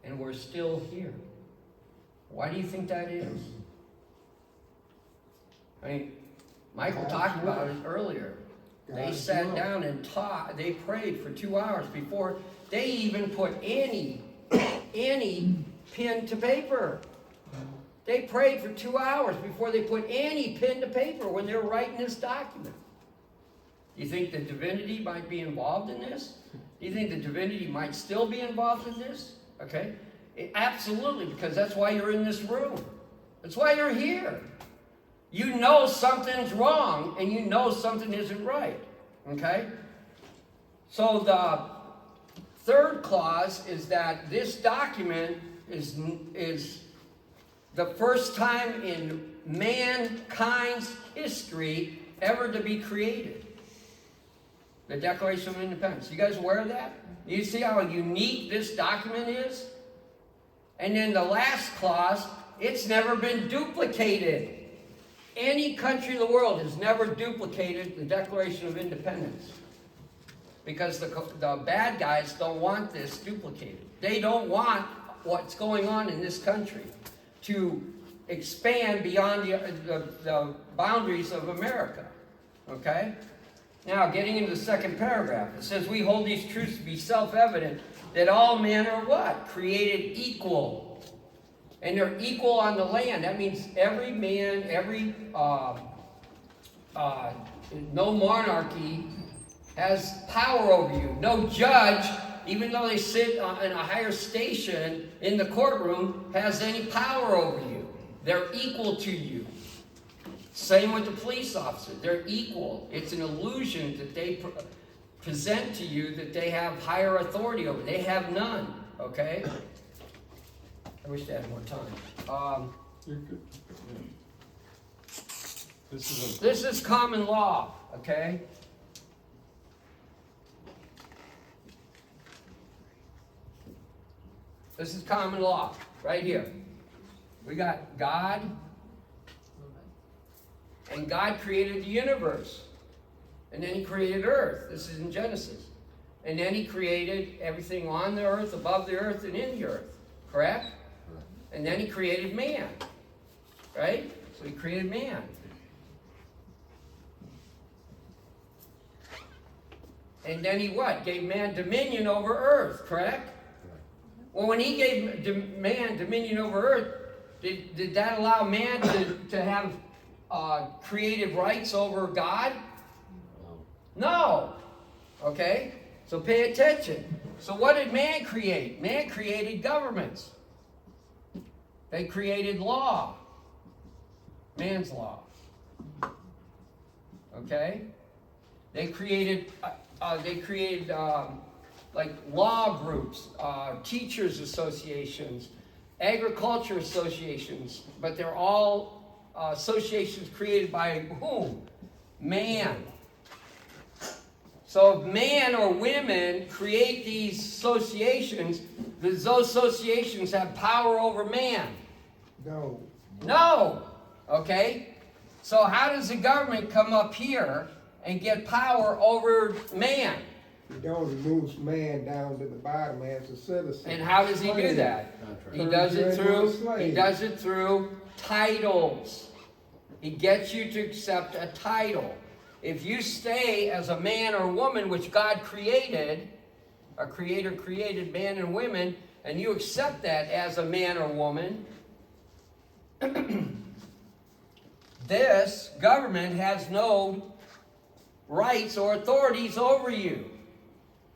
And we're still here. Why do you think that is? I mean, Michael talked about it earlier. They sat down and taught, they prayed for 2 hours before they even put any pen to paper. They prayed for 2 hours before they put any pen to paper when they were writing this document. Do you think the divinity might be involved in this? Do you think the divinity might still be involved in this? Okay? Absolutely, because that's why you're in this room. That's why you're here. You know something's wrong, and you know something isn't right. Okay? So the third clause is that this document is the first time in mankind's history ever to be created. The Declaration of Independence. You guys aware of that? You see how unique this document is? And then the last clause, it's never been duplicated. Any country in the world has never duplicated the Declaration of Independence. Because the bad guys don't want this duplicated. They don't want what's going on in this country to expand beyond the boundaries of America. Okay? Now, getting into the second paragraph, it says, we hold these truths to be self-evident, that all men are what? Created equal. And they're equal on the land. That means every man, no monarchy has power over you. No judge, even though they sit in a higher station in the courtroom, has any power over you. They're equal to you. Same with the police officer. They're equal. It's an illusion that they present to you that they have higher authority over. They have none. Okay? I wish they had more time. You're good. This is common law. Okay? This is common law. Right here. We got God. And God created the universe. And then he created earth. This is in Genesis. And then he created everything on the earth, above the earth, and in the earth. Correct? And then he created man. Right? So he created man. And then he what? Gave man dominion over earth. Correct? Well, when he gave man dominion over earth, did that allow man to have creative rights over God? No. Okay? So pay attention. So what did man create? Man created governments. They created law. Man's law. Okay? They created like law groups, teachers associations, agriculture associations, but they're all associations created by whom? Man. So if man or women create these associations, does those associations have power over man? No. No. Okay? So how does the government come up here and get power over man? He don't moves man down to the bottom as a citizen. And how does he do that? He does it through titles. He gets you to accept a title. If you stay as a man or woman, which God created, a creator created man and women, and you accept that as a man or woman, this government has no rights or authorities over you.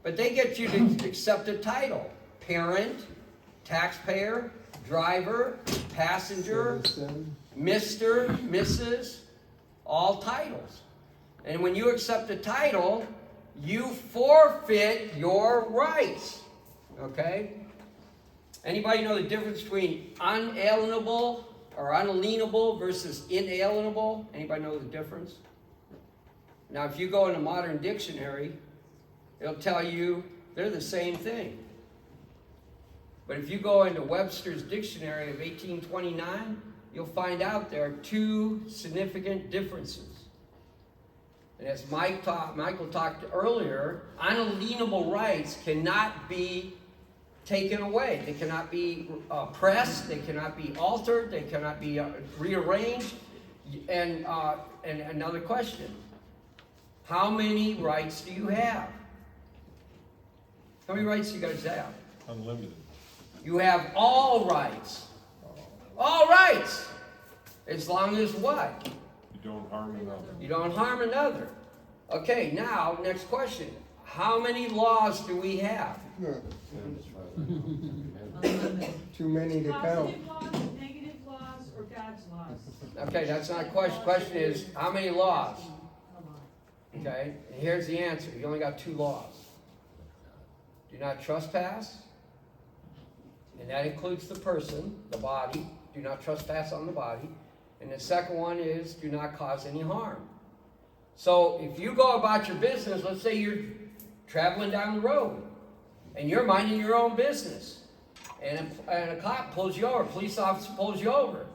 But they get you to accept a title. Parent, taxpayer, driver, passenger, Citizen. Mr., Mrs., all titles. And when you accept a title, you forfeit your rights. Okay? Anybody know the difference between unalienable or unalienable versus inalienable? Anybody know the difference? Now, if you go in a modern dictionary, it'll tell you they're the same thing. But if you go into Webster's Dictionary of 1829, you'll find out there are two significant differences. And as Michael talked earlier, unalienable rights cannot be taken away. They cannot be pressed. They cannot be altered. They cannot be rearranged. And another question: how many rights do you have? How many rights do you guys have? Unlimited. You have all rights. All rights. As long as what? You don't harm another. You don't harm another. Okay, now, next question. How many laws do we have? Too many to count. Positive laws, negative laws, or God's laws? Okay, that's not a question. Question is, how many laws? Okay, and here's the answer. You only got 2 laws. Do not trespass, and that includes the person, the body. Do not trespass on the body. And the second one is, do not cause any harm. So if you go about your business, let's say you're traveling down the road, and you're minding your own business, and a cop pulls you over, a police officer pulls you over.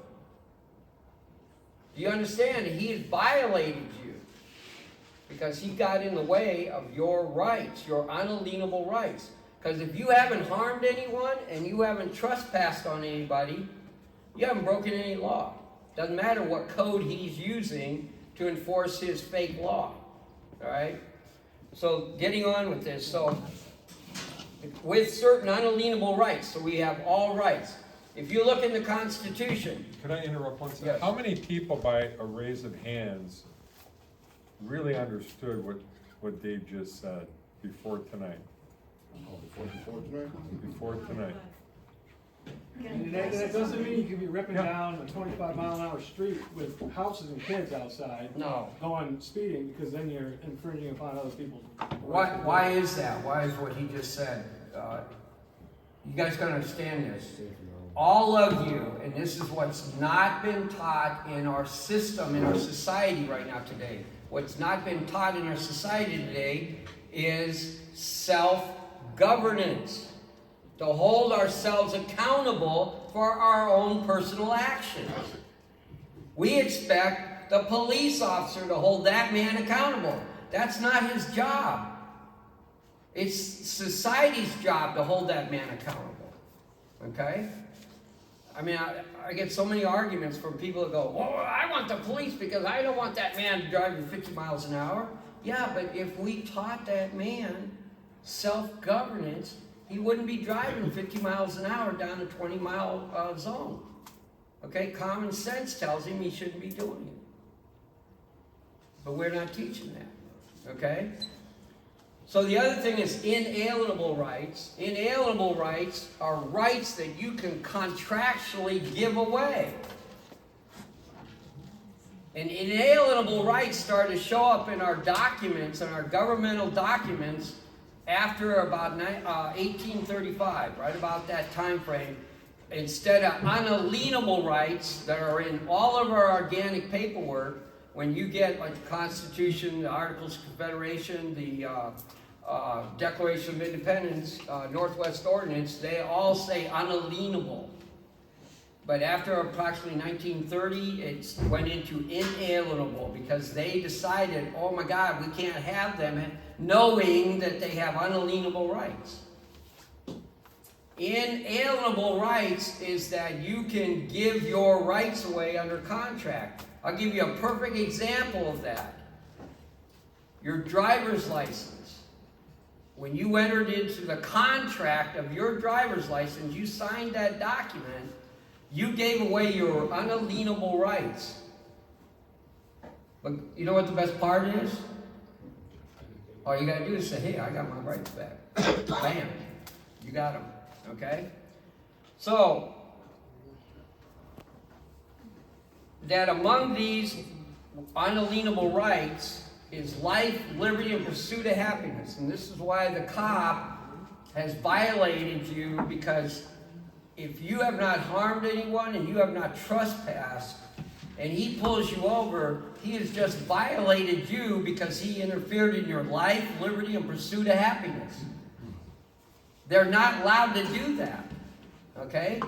Do you understand that he has violated you? Because he got in the way of your rights, your unalienable rights. Because if you haven't harmed anyone and you haven't trespassed on anybody, you haven't broken any law. Doesn't matter what code he's using to enforce his fake law. All right? So getting on with this. So with certain unalienable rights, so we have all rights. If you look in the Constitution. Can I interrupt one second? Yes. How many people, by a raise of hands, really understood what Dave just said before tonight? Before tonight. And that doesn't mean you can be ripping down a 25-mile-an-hour street with houses and kids outside. No. Going speeding, because then you're infringing upon other people's. Why is that? Why is what he just said? You guys gotta understand this. All of you, and this is what's not been taught in our system, in our society right now today. What's not been taught in our society today is self-governance. To hold ourselves accountable for our own personal actions. We expect the police officer to hold that man accountable. That's not his job. It's society's job to hold that man accountable. Okay? I mean, I get so many arguments from people that go, "Oh, I want the police because I don't want that man driving 50 miles an hour." Yeah, but if we taught that man self-governance, he wouldn't be driving 50 miles an hour down a 20-mile zone. Okay, common sense tells him he shouldn't be doing it. But we're not teaching that. Okay? So the other thing is inalienable rights. Inalienable rights are rights that you can contractually give away. And inalienable rights start to show up in our documents, in our governmental documents, after about 1835, right about that time frame. Instead of unalienable rights that are in all of our organic paperwork, when you get like the Constitution, the Articles of Confederation, the Declaration of Independence, Northwest Ordinance, they all say unalienable. But after approximately 1930, it went into inalienable because they decided, oh my God, we can't have them knowing that they have unalienable rights. Inalienable rights is that you can give your rights away under contract. I'll give you a perfect example of that. Your driver's license. When you entered into the contract of your driver's license, you signed that document, you gave away your unalienable rights. But you know what the best part is? All you gotta do is say, hey, I got my rights back. Bam. You got them. Okay? So, that among these unalienable rights is life, liberty, and pursuit of happiness. And this is why the cop has violated you, because if you have not harmed anyone and you have not trespassed, and he pulls you over, he has just violated you because he interfered in your life, liberty, and pursuit of happiness. They're not allowed to do that. Okay?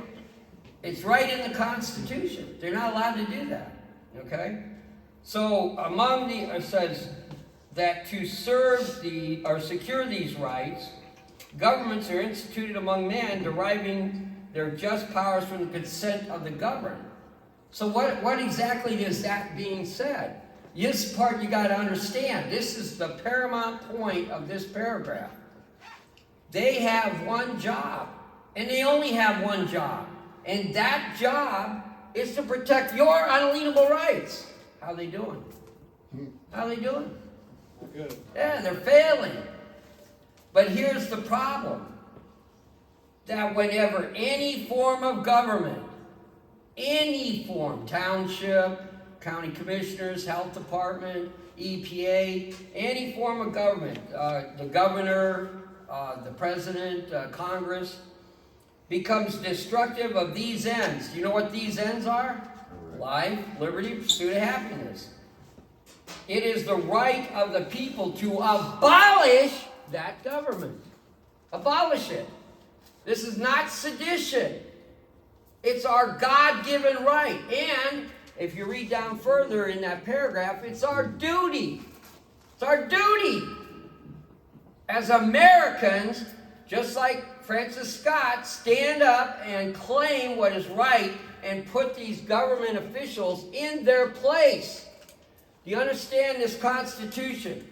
It's right in the Constitution. They're not allowed to do that. Okay? So among the, it says that to serve the, or secure these rights, governments are instituted among men, deriving their just powers from the consent of the governed. So what exactly is that being said? This part you got to understand. This is the paramount point of this paragraph. They have one job, and they only have one job. And that job is to protect your unalienable rights. How they doing? How they doing? Good. Yeah, they're failing. But here's the problem. That whenever any form of government, any form, township, county commissioners, health department, EPA, any form of government, the governor, the president, Congress, becomes destructive of these ends. Do you know what these ends are? Life, liberty, pursuit of happiness. It is the right of the people to abolish that government. Abolish it. This is not sedition. It's our God-given right. And if you read down further in that paragraph, it's our duty. It's our duty as Americans, just like Francis Scott, stand up and claim what is right and put these government officials in their place. Do you understand this Constitution?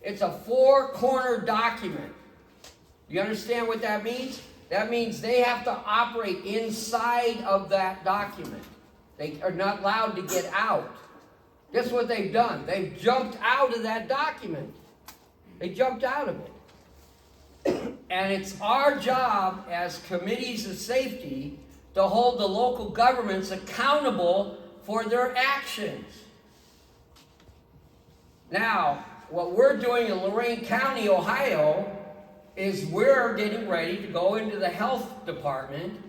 It's a four-corner document. Do you understand what that means? That means they have to operate inside of that document. They are not allowed to get out. Guess what they've done? They've jumped out of that document. They jumped out of it. And it's our job as committees of safety to hold the local governments accountable for their actions. Now, what we're doing in Lorain County, Ohio, is we're getting ready to go into the health department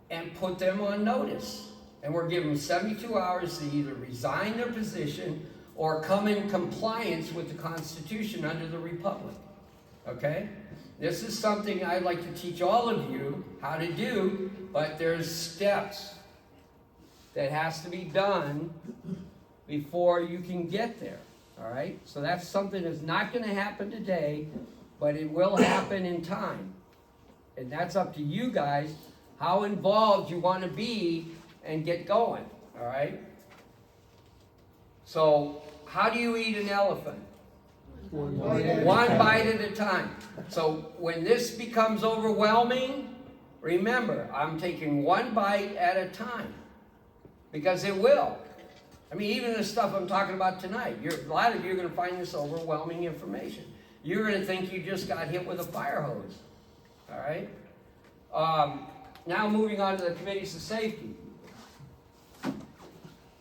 and put them on notice. And we're giving them 72 hours to either resign their position or come in compliance with the Constitution under the Republic. Okay? This is something I'd like to teach all of you how to do, but there's steps that has to be done before you can get there. All right? So that's something that's not going to happen today, but it will happen in time. And that's up to you guys, how involved you want to be and get going. All right? So, how do you eat an elephant? One bite at a time. So, when this becomes overwhelming, remember, I'm taking one bite at a time. Because it will. I mean, even the stuff I'm talking about tonight, a lot of you are going to find this overwhelming information. You're going to think you just got hit with a fire hose. All right? Now moving on to the committees of safety.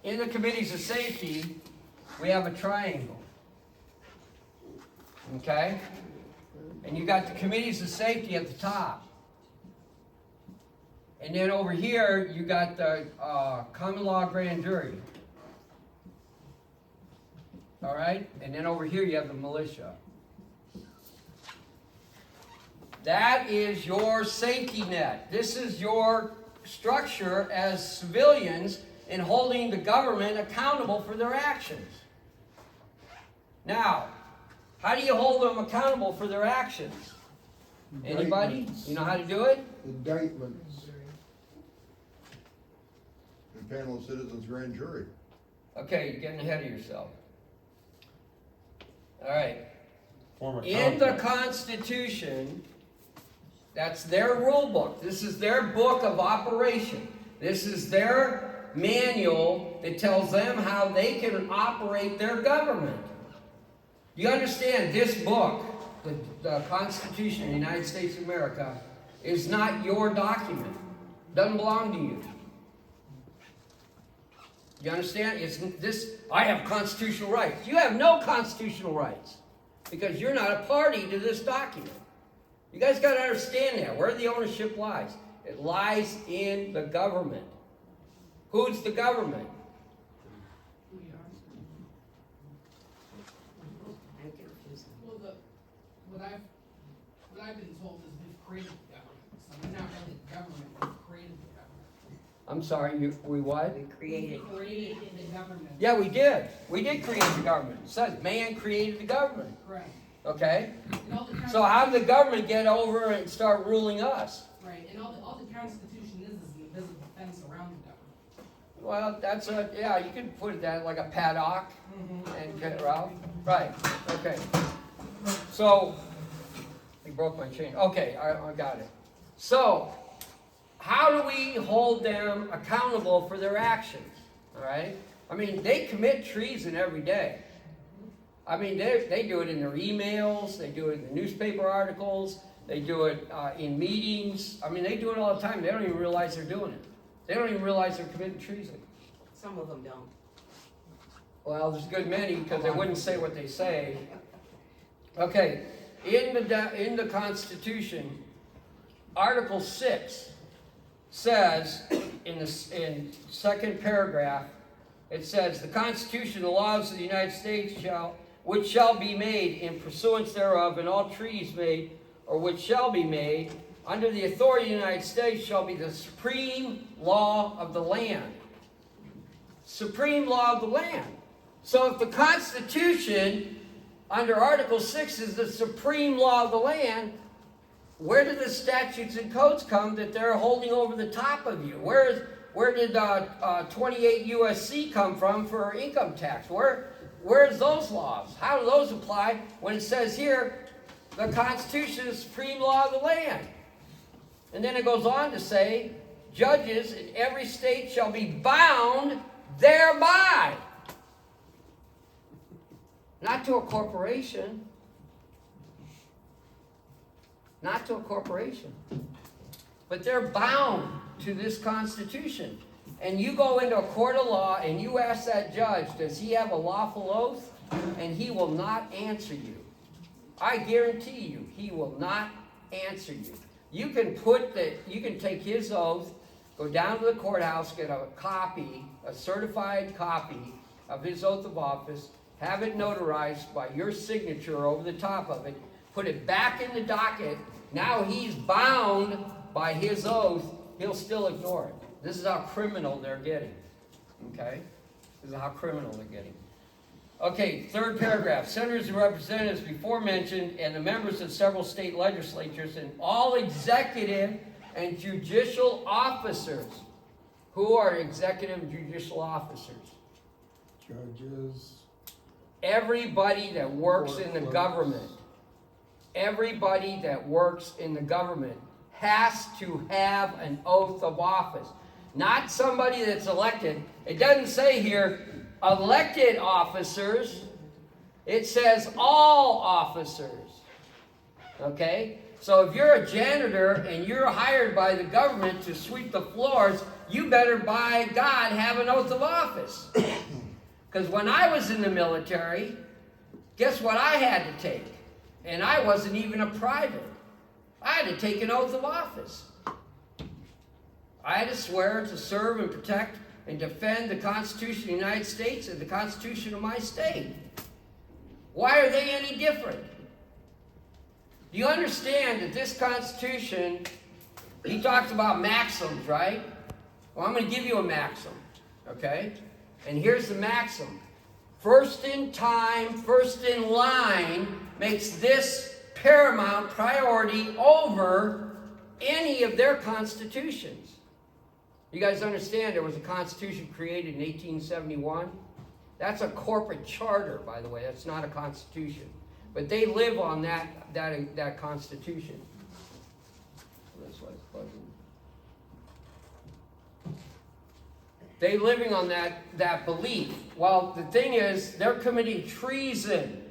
In the committees of safety, we have a triangle. Okay? And you got the committees of safety at the top. And then over here, you got the common law grand jury. All right? And then over here you have the militia. That is your safety net. This is your structure as civilians in holding the government accountable for their actions. Now, how do you hold them accountable for their actions? Anybody? You know how to do it? Indictments. And panel of citizens grand jury. Okay, you're getting ahead of yourself. All right. Form a In the contract. Constitution, that's their rule book. This is their book of operation. This is their manual that tells them how they can operate their government. You understand this book, the Constitution of the United States of America, is not your document. Doesn't belong to you. You understand? It's this. I have constitutional rights. You have no constitutional rights because you're not a party to this document. You guys got to understand that, where the ownership lies. It lies in the government. Who's the government? What I've been told is we've created the government. So we're not really the government, we've created the government. I'm sorry, we what? We created the government. Yeah, we did. We did create the government. It says man created the government. Correct. Okay? And all the So how did the government get over and start ruling us? Right, and all the Constitution is an invisible fence around the government. Well, that's a, yeah, you can put it that like a paddock and get it around. Right, okay. So, he broke my chain. Okay, I got it. So, how do we hold them accountable for their actions? All right? I mean, they commit treason every day. I mean, they do it in their emails, they do it in the newspaper articles, they do it in meetings. I mean, they do it all the time. They don't even realize they're doing it. They don't even realize they're committing treason. Some of them don't. Well, there's a good many because they wouldn't say what they say. Okay, in the Constitution, Article 6 says, in second paragraph, it says, the Constitution, the laws of the United States which shall be made in pursuance thereof, and all treaties made, or which shall be made, under the authority of the United States, shall be the supreme law of the land. Supreme law of the land. So if the Constitution, under Article 6, is the supreme law of the land, where did the statutes and codes come that they're holding over the top of you? Where did 28 USC come from for income tax? Where's those laws? How do those apply when it says here, the Constitution is the supreme law of the land? And then it goes on to say, judges in every state shall be bound thereby. Not to a corporation. Not to a corporation. But they're bound to this Constitution. And you go into a court of law and you ask that judge, does he have a lawful oath? And he will not answer you. I guarantee you, he will not answer you. You can take his oath, go down to the courthouse, get a copy, a certified copy of his oath of office, have it notarized by your signature over the top of it, put it back in the docket. Now he's bound by his oath. He'll still ignore it. This is how criminal they're getting. Okay? This is how criminal they're getting. Okay, third paragraph. Senators and representatives before mentioned and the members of several state legislatures and all executive and judicial officers. Who are executive and judicial officers? Judges. Everybody that works in the government. Everybody that works in the government has to have an oath of office. Not somebody that's elected. It doesn't say here, elected officers. It says all officers. Okay? So if you're a janitor and you're hired by the government to sweep the floors, you better, by God, have an oath of office. Because when I was in the military, guess what I had to take? And I wasn't even a private. I had to take an oath of office. I had to swear to serve and protect and defend the Constitution of the United States and the Constitution of my state. Why are they any different? Do you understand that this Constitution, he talks about maxims, right? Well, I'm going to give you a maxim, okay? And here's the maxim. First in time, first in line makes this paramount priority over any of their constitutions. You guys understand there was a constitution created in 1871? That's a corporate charter, by the way. That's not a constitution. But they live on that constitution. That's why it's buzzing. They living on that belief. Well, the thing is, they're committing treason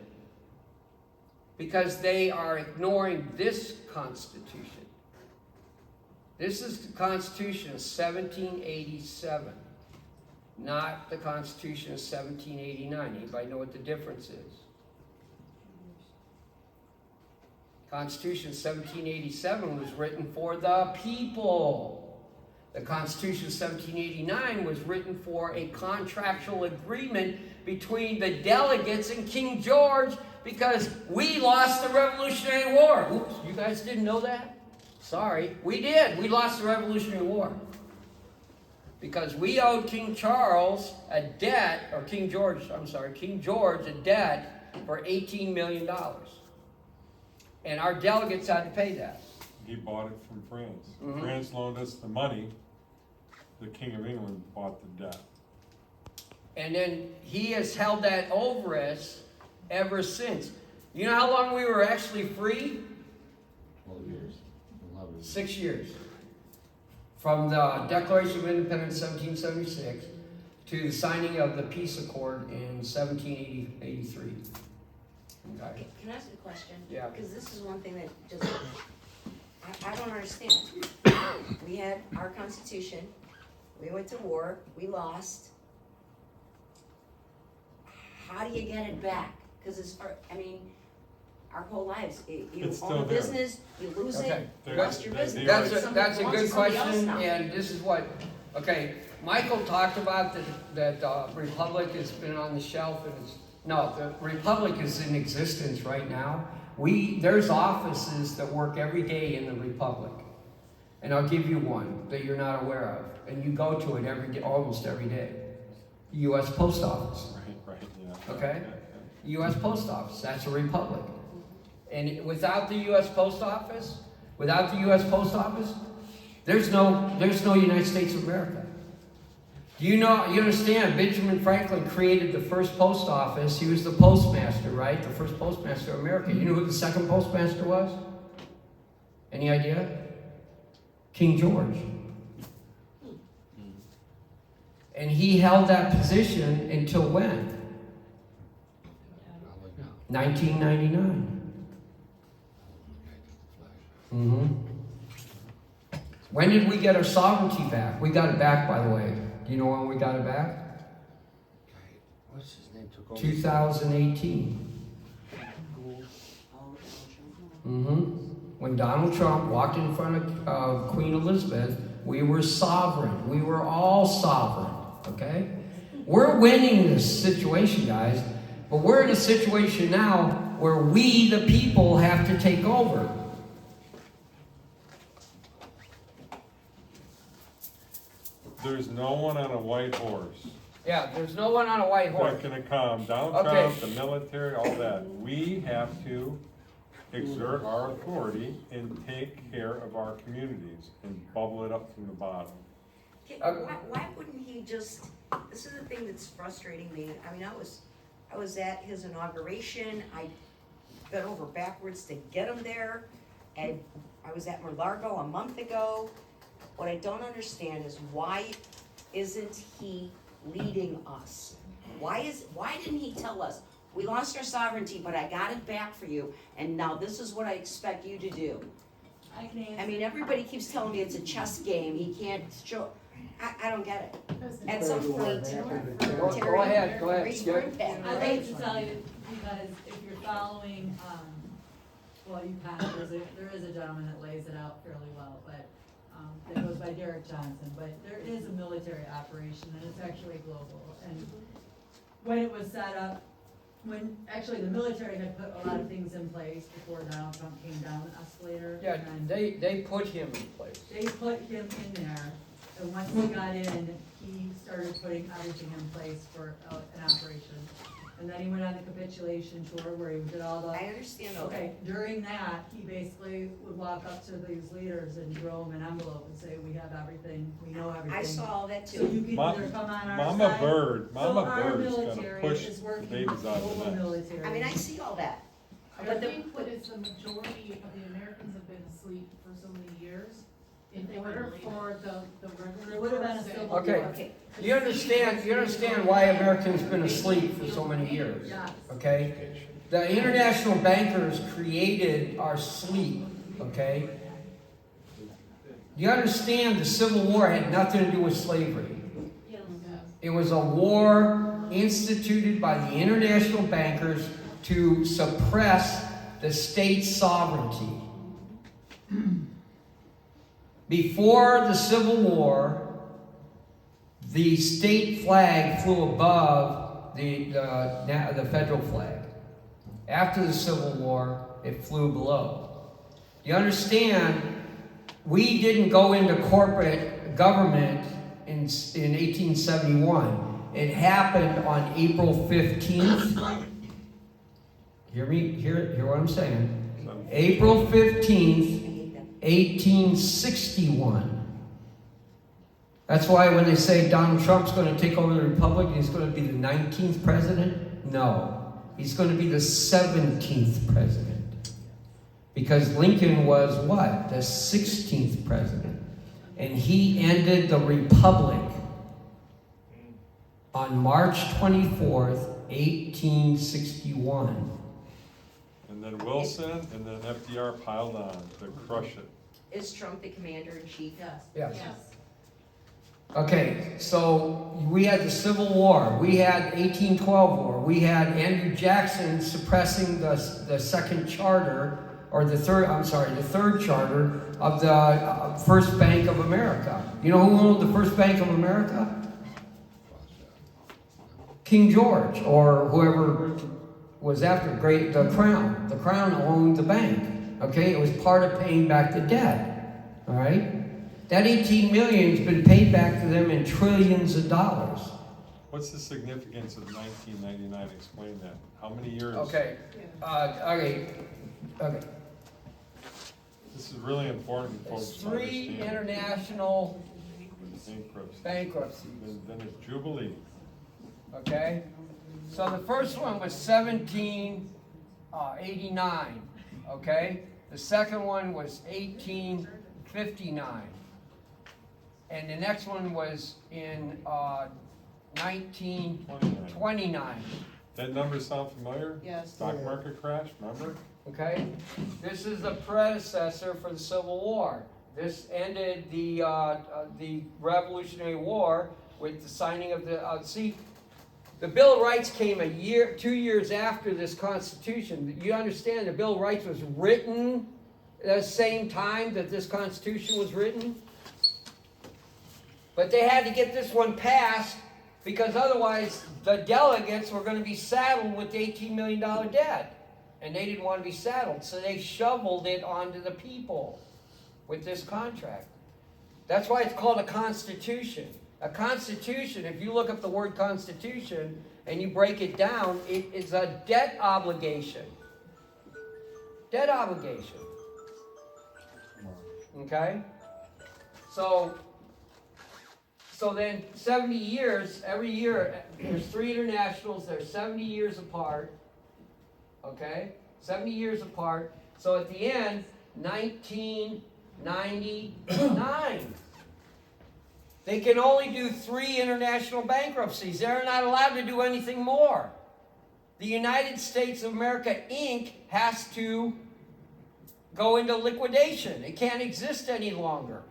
because they are ignoring this Constitution. This is the Constitution of 1787, not the Constitution of 1789. Anybody know what the difference is? Constitution of 1787 was written for the people. The Constitution of 1789 was written for a contractual agreement between the delegates and King George because we lost the Revolutionary War. Oops, you guys didn't know that? Sorry, we did. We lost the Revolutionary War because we owed King Charles a debt, or King George a debt for $18 million. And our delegates had to pay that. He bought it from France. France loaned us the money. The King of England bought the debt. And then he has held that over us ever since. You know how long we were actually free? 12 years. 11. 6 years. From the Declaration of Independence 1776 to the signing of the Peace Accord in 1783. Okay. Can I ask a question? Yeah. Because this is one thing that just, I don't understand. We had our Constitution, we went to war, we lost. How do you get it back? Because it's, our whole lives, you It's own still a there. business, you lose Okay. it, you lost your business. That's a good question, and and this is what, okay, Michael talked about that Republic has been on the shelf, and no, the Republic is in existence right now. There's offices that work every day in the Republic, and I'll give you one that you're not aware of, and you go to it every day, almost every day. U.S. Post Office. Right, yeah. Okay? U.S. Post Office, that's a republic. And without the U.S. Post Office, there's no United States of America. Do you understand, Benjamin Franklin created the first post office. He was the postmaster, right? The first postmaster of America. You know who the second postmaster was? Any idea? King George. And he held that position until when? 1999. When did we get our sovereignty back? We got it back, by the way. Do you know when we got it back? What's his name? Took over. 2018. When Donald Trump walked in front of Queen Elizabeth, we were sovereign. We were all sovereign, okay? We're winning this situation, guys, but we're in a situation now where we, the people, have to take over. There's no one on a white horse Yeah, there's no one on a white horse. that can calm Donald Trump, the military, all that. We have to exert our authority and take care of our communities and bubble it up from the bottom. Why wouldn't he just, this is the thing that's frustrating me. I was at his inauguration, I bent over backwards to get him there, and I was at Mar-a-Lago a month ago. What I don't understand is why isn't he leading us? Why didn't he tell us, we lost our sovereignty, but I got it back for you, and now this is what I expect you to do? I can answer. Everybody keeps telling me it's a chess game, he can't show, I don't get it. At some point, Go ahead. raise for impact, I'd right? like to tell you, because if you're following, well, you kind of, there is a gentleman that lays it out fairly well, but, that goes by Derek Johnson, but there is a military operation, and it's actually global, and when it was set up, actually the military had put a lot of things in place before Donald Trump came down the escalator. Yeah, and they put him in place. They put him in there, and once he got in, he started putting everything in place for an operation. And then he went on the capitulation tour where he did all the. I understand all that. Okay, during that, he basically would walk up to these leaders and throw them an envelope and say, we have everything, we know everything. I saw all that So too. you can either come on our Mama side. Bird, So Mama our Bird's gonna military push is the working babies with out global of the nest. military. I mean, I see all that. I But the, think that it's the majority of the Americans have been asleep for so many years. In order for the regular. There would have been a person- civil Okay. war. okay, You understand why Americans been asleep for so many years, Yes. okay? The international bankers created our sleep, okay? You understand the Civil War had nothing to do with slavery. Yes. It was a war instituted by the international bankers to suppress the state's sovereignty. Before the Civil War, the state flag flew above the federal flag. After the Civil War, it flew below. You understand, we didn't go into corporate government in 1871. It happened on April 15th. Hear what I'm saying. April 15th, 1861. That's why when they say Donald Trump's going to take over the Republic, he's going to be the 19th president. No, he's going to be the 17th president. Because Lincoln was what? The 16th president. And he ended the Republic on March 24th, 1861. And then Wilson and then FDR piled on to crush it. is Trump the commander-in-chief? Yes. Yes. Yes. Okay, so we had the Civil War, we had 1812 war, we had Andrew Jackson suppressing the second charter, or the third charter of the First Bank of America. You know who owned the First Bank of America? King George, or whoever was after the Crown. The Crown owned the bank. Okay, it was part of paying back the debt. All right, that 18 million has been paid back to them in trillions of dollars. What's the significance of 1999? Explain that. How many years? Okay, okay. This is really important, folks. There's to 3 understand. international Bankruptcy. bankruptcies. Then it's Jubilee. Okay, so the first one was 1789. Okay, the second one was 1859, and the next one was in 1929. That number sound familiar? Yes. Stock market crash, remember? Okay, this is the predecessor for the Civil War. This ended the Revolutionary War with the signing of the the Bill of Rights came 2 years after this Constitution. You understand the Bill of Rights was written at the same time that this Constitution was written? But they had to get this one passed because otherwise the delegates were going to be saddled with the $18 million debt. And they didn't want to be saddled, so they shoveled it onto the people with this contract. That's why it's called a Constitution. A constitution, if you look up the word constitution and you break it down, it is a debt obligation. Debt obligation. Okay? So then 70 years, every year, there's 3 internationals, they're 70 years apart. Okay? 70 years apart. So at the end, 1999. They can only do 3 international bankruptcies. They're not allowed to do anything more. The United States of America, Inc. has to go into liquidation. It can't exist any longer.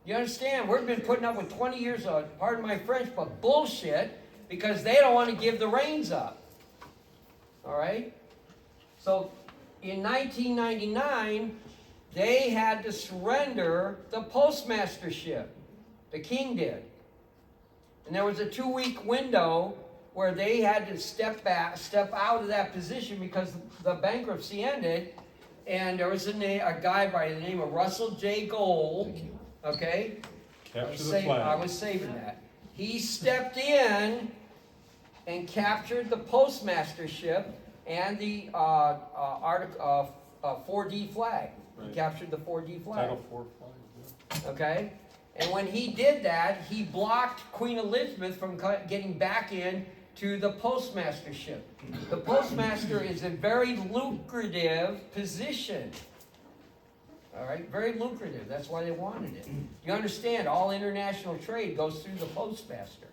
You understand? We've been putting up with 20 years of, pardon my French, but bullshit because they don't want to give the reins up. All right? So in 1999, they had to surrender the postmastership. The king did. And there was a 2-week window where they had to step out of that position because the bankruptcy ended. And there was a guy by the name of Russell J. Gold, okay? Capture the flag. I was saving that. He stepped in and captured the postmastership and the 4D flag. He Right. captured the 4D flag. Title IV flag, yeah. Okay? And when he did that, he blocked Queen Elizabeth from getting back in to the postmastership. The postmaster is a very lucrative position. All right? Very lucrative. That's why they wanted it. You understand, all international trade goes through the postmaster.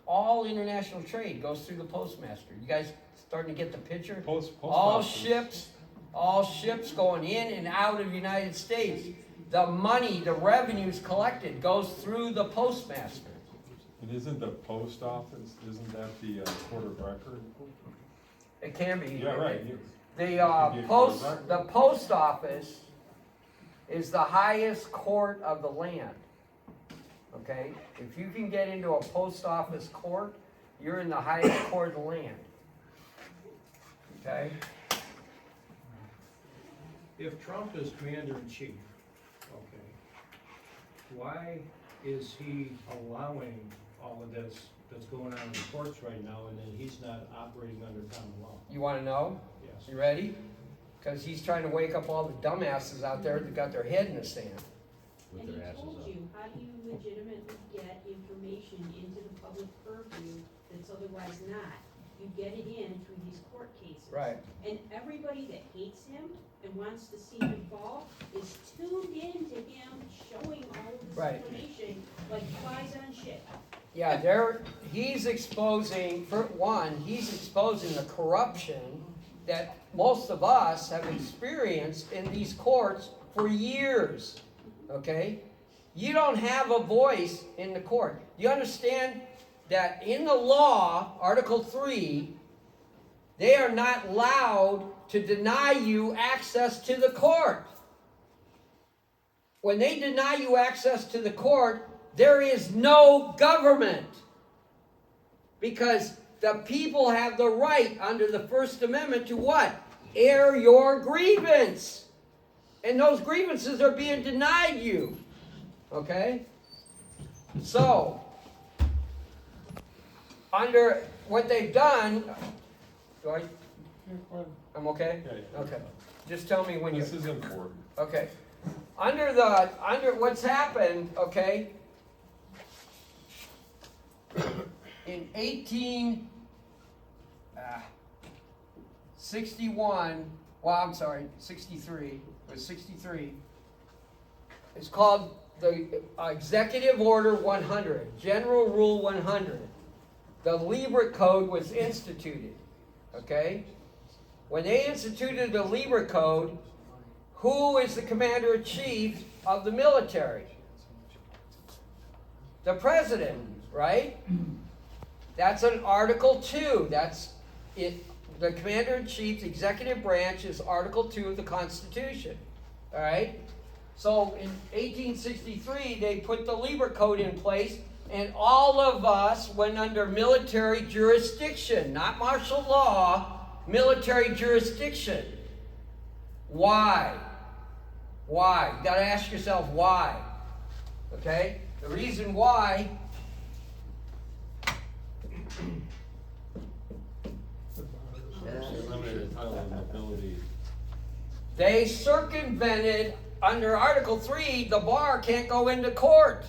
All international trade goes through the postmaster. You guys starting to get the picture? All ships going in and out of the United States. The money, the revenues collected goes through the postmaster. And isn't the post office, isn't that the court of record? It can be. Yeah, right. The post office is the highest court of the land. Okay? If you can get into a post office court, you're in the highest court of the land. Okay? If Trump is commander-in-chief, okay, why is he allowing all of this that's going on in the courts right now, and then he's not operating under common law? You want to know? Yes. You ready? Because he's trying to wake up all the dumbasses out there that got their head in the sand. With And their he asses told up. you, how do you legitimately get information into the public purview that's otherwise not? You get it in through these court cases. Right. And everybody that hates him and wants to see him fall is tuned in to him showing all of this Right. information like flies on shit. Yeah, he's exposing, for one, he's exposing the corruption that most of us have experienced in these courts for years. Okay? You don't have a voice in the court. You understand that in the law, Article 3, they are not allowed to deny you access to the court. When they deny you access to the court, there is no government. Because the people have the right under the First Amendment to what? Air your grievance. And those grievances are being denied you. Okay? So, under what they've done, I'm okay? Okay. Just tell me when you. This is important. Okay. Under what's happened, okay, in 1861, 63, it was 63, it's called the Executive Order 100, General Rule 100. The Lieber Code was instituted, okay? When they instituted the Lieber Code, who is the commander-in-chief of the military? The president, right? That's in Article 2. That's it. The commander-in-chief's executive branch is Article 2 of the Constitution. All right? So in 1863, they put the Lieber Code in place, and all of us went under military jurisdiction, not martial law, military jurisdiction. Why? Why? You got to ask yourself why. Okay? The reason why Limited title of nobility. they circumvented under Article 3, the bar can't go into court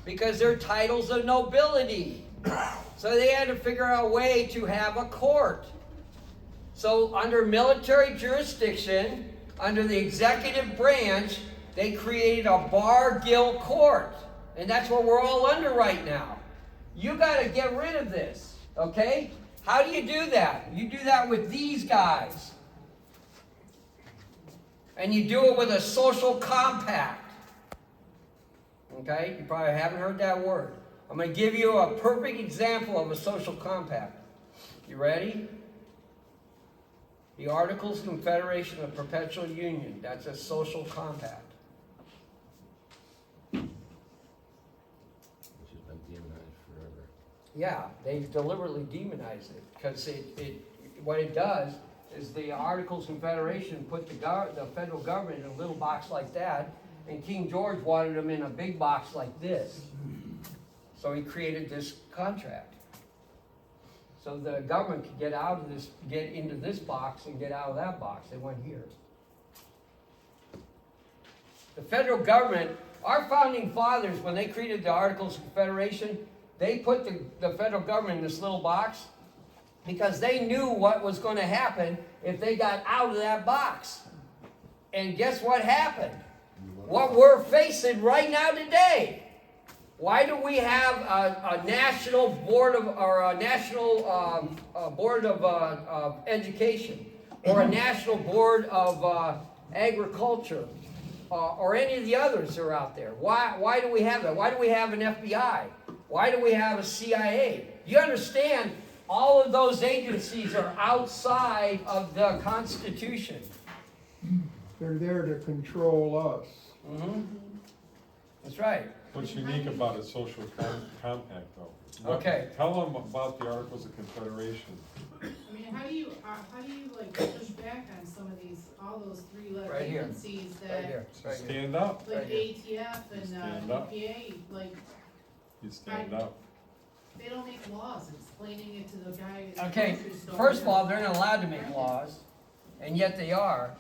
because they're titles of nobility. So they had to figure out a way to have a court. So under military jurisdiction, under the executive branch, they created a bar-gill court. And that's what we're all under right now. You got to get rid of this, okay? How do you do that? You do that with these guys. And you do it with a social compact. Okay? You probably haven't heard that word. I'm going to give you a perfect example of a social compact. You ready? The Articles of Confederation of Perpetual Union. That's a social compact. Yeah, they deliberately demonize it, because what it does is the Articles of Confederation put the federal government in a little box like that, and King George wanted them in a big box like this. So he created this contract. So the government could get out of this, get into this box and get out of that box. They went here. The federal government, our founding fathers, when they created the Articles of Confederation, they put the federal government in this little box because they knew what was going to happen if they got out of that box. And guess what happened? What we're facing right now today. Why do we have a national board of, or a national board of education, or a national board of agriculture, or any of the others that are out there? Why do we have that? Why do we have an FBI? Why do we have a CIA? You understand, all of those agencies are outside of the Constitution. They're there to control us. Mm-hmm. That's right. What's unique about a social compact, though? Okay. Tell them about the Articles of Confederation. I mean, how do you like push back on some of these, all those three-letter Right here. agencies Right that, here. Right here. Stand up. like Right here. ATF and Stand up. EPA, like, You stand up. they don't make laws explaining it to the guy at the Okay, grocery store. first of all, they're not allowed to make laws, and yet they are.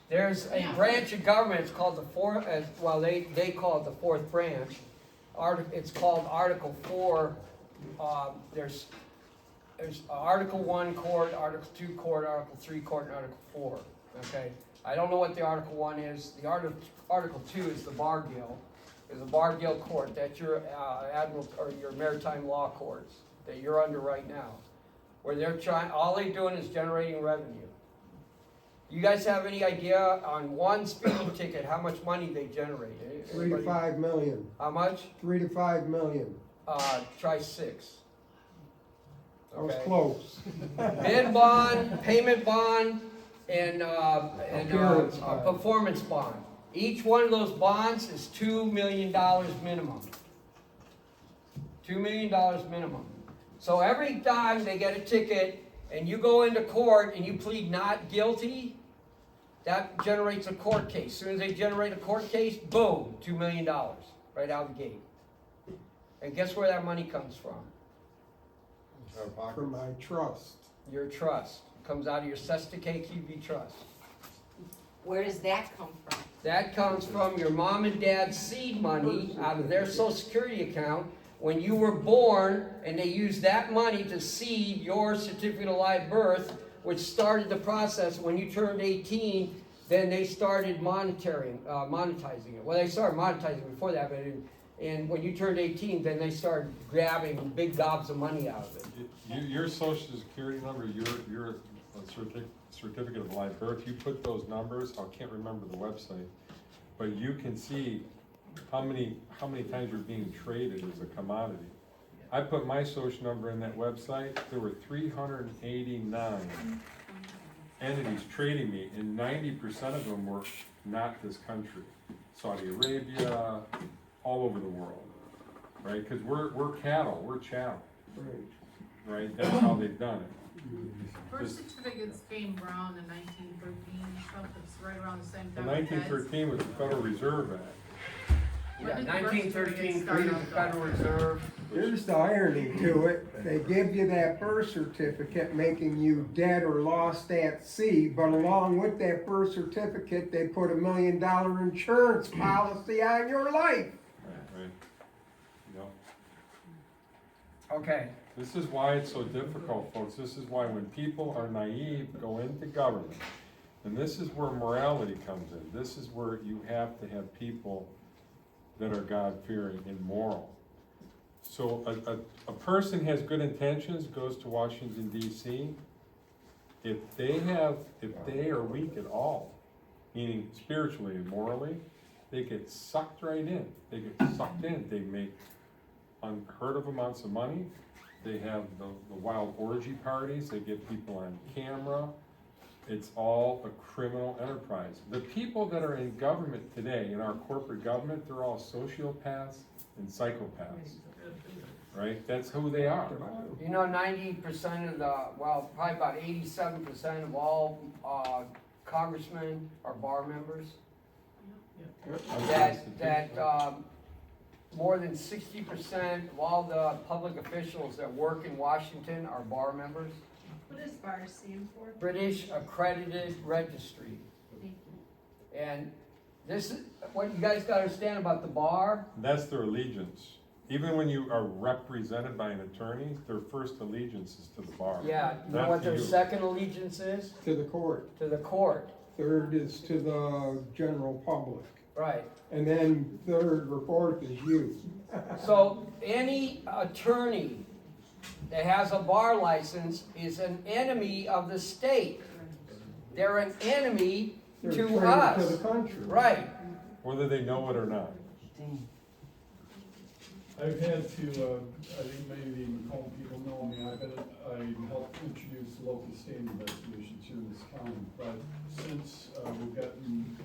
There's a branch of government, it's called the fourth, well, they call it the fourth branch. It's called Article 4. There's Article 1 court, Article 2 court, Article 3 court, and Article 4. Okay? I don't know what the Article 1 is. The Article 2 is the bar guild. Is the bar guild court. That's your admiral or your maritime law courts that you're under right now. Where they're trying, all they're doing is generating revenue. You guys have any idea on one speeding ticket how much money they generate? 3 to 5 million. How much? 3 to 5 million. Try 6. I was close. Bid bond, payment bond, and Appearance bond. performance bond. Each one of those bonds is $2 million minimum. $2 million minimum. So every time they get a ticket and you go into court and you plead not guilty, that generates a court case. As soon as they generate a court case, boom, $2 million right out the gate. And guess where that money comes from? From my trust. Your trust. It comes out of your Cesta KQB trust. Where does that come from? That comes from your mom and dad's seed money out of their Social Security account when you were born, and they used that money to seed your certificate of live birth, which started the process when you turned 18. Then they started monetizing it. Well, they started monetizing before that, but and when you turned 18, then they started grabbing big gobs of money out of it. Your Social Security number, your certificate of live birth, you put those numbers, I can't remember the website, but you can see how many times you're being traded as a commodity. I put my social number in that website, there were 389 entities trading me, and 90% of them were not this country. Saudi Arabia, all over the world, right? Because we're cattle, we're chattel, right? That's how they've done it. Birth certificates came around in 1913, stuff that's right around the same In time. 1913 was the Federal Reserve Act. Yeah, 1913 created the Federal Reserve. Here's the irony to it. They give you that birth certificate making you dead or lost at sea, but along with that birth certificate, they put $1 million insurance policy on your life. Right. Yep. Okay. This is why it's so difficult, folks. This is why when people are naive, go into government, and this is where morality comes in. This is where you have to have people that are God-fearing and moral. So a person has good intentions, goes to Washington, D.C. If they are weak at all, meaning spiritually and morally, they get sucked right in. They get sucked in. They make unheard of amounts of money. They have the wild orgy parties. They get people on camera. It's all a criminal enterprise. The people that are in government today, in our corporate government, they're all sociopaths and psychopaths. right? That's who they are. You know, 90% of the, well, probably about 87% of all congressmen are bar members. More than 60% of all the public officials that work in Washington are bar members. What does BAR stand for? British Accredited Registry. And this is what you guys gotta understand about the bar. That's their allegiance. Even when you are represented by an attorney, their first allegiance is to the bar. Yeah, you know not what to their you. second allegiance is? To the court. To the court. Third is to the general public. Right. And then third or fourth is you. So any attorney that has a bar license is an enemy of the state. They're an enemy They're a to traitor us. to the country. Right. Whether they know it or not. I've had to, I think many of the Macomb people know me, I helped introduce local state investigations here in this county, but since we've gotten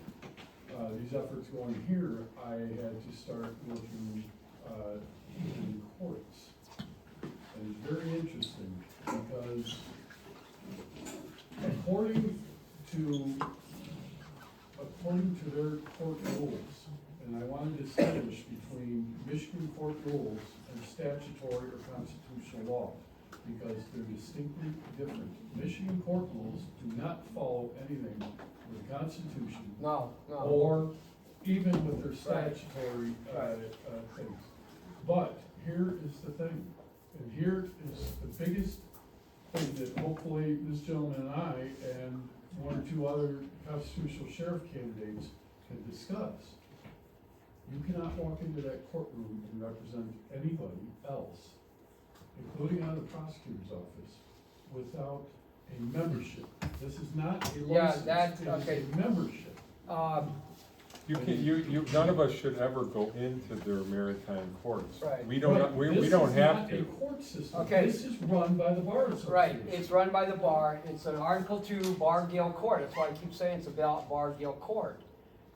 these efforts going here, I had to start working in courts. And it's very interesting because according to their court rules, and I wanted to distinguish between Michigan court rules and statutory or constitutional law, because they're distinctly different. Michigan court rules do not follow anything with the Constitution. No. Or even with their statutory things. But here is the thing, and here is the biggest thing that hopefully this gentleman and I and one or two other constitutional sheriff candidates can discuss. You cannot walk into that courtroom and represent anybody else, including out of the prosecutor's office, without a membership. This is not a license, it is a membership. None of us should ever go into their maritime courts. Right. We don't, we don't have to. This is not a court system. Okay. This is run by the bar association. Right, it's run by the bar, it's an Article 2 Bar Guild Court, that's why I keep saying it's about Bar Guild Court.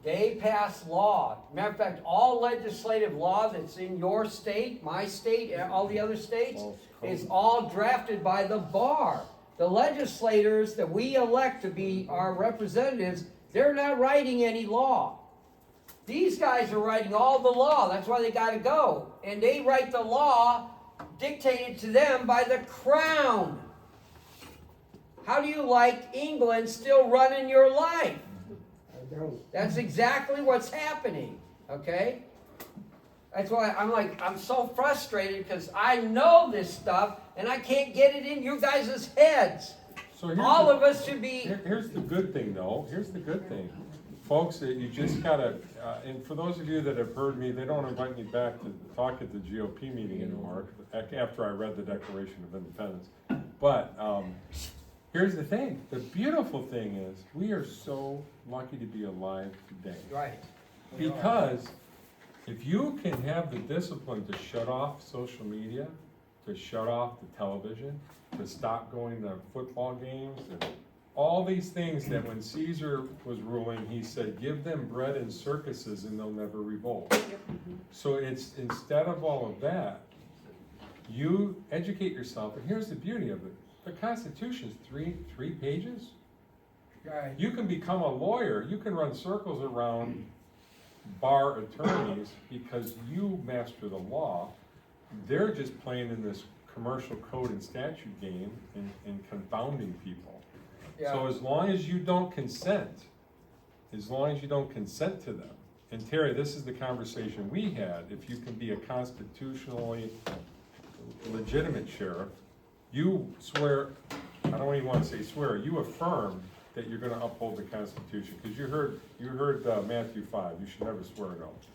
They pass law, matter of fact, all legislative law that's in your state, my state, and all the other states, is all drafted by the bar. The legislators that we elect to be our representatives, they're not writing any law. These guys are writing all the law, that's why they gotta go. And they write the law dictated to them by the crown. How do you like England still running your life? I don't. That's exactly what's happening, okay? That's why I'm so frustrated because I know this stuff and I can't get it in you guys' heads. So All of us should be. Here's the good thing though, here's the good thing. Folks, you just gotta, and for those of you that have heard me, they don't invite me back to talk at the GOP meeting anymore after I read the Declaration of Independence. But here's the thing, the beautiful thing is we are so lucky to be alive today. Right. Because if you can have the discipline to shut off social media, to shut off the television, to stop going to football games, and all these things that when Caesar was ruling, he said, give them bread and circuses and they'll never revolt. So it's, instead of all of that, you educate yourself, and here's the beauty of it. The Constitution's three pages. Right. You can become a lawyer, you can run circles around bar attorneys because you master the law. They're just playing in this commercial code and statute game and confounding people. Yeah. So as long as you don't consent to them, and Terry, this is the conversation we had, if you can be a constitutionally legitimate sheriff, you swear, I don't even want to say swear, you affirm that you're gonna uphold the Constitution, because you heard Matthew 5, you should never swear an oath.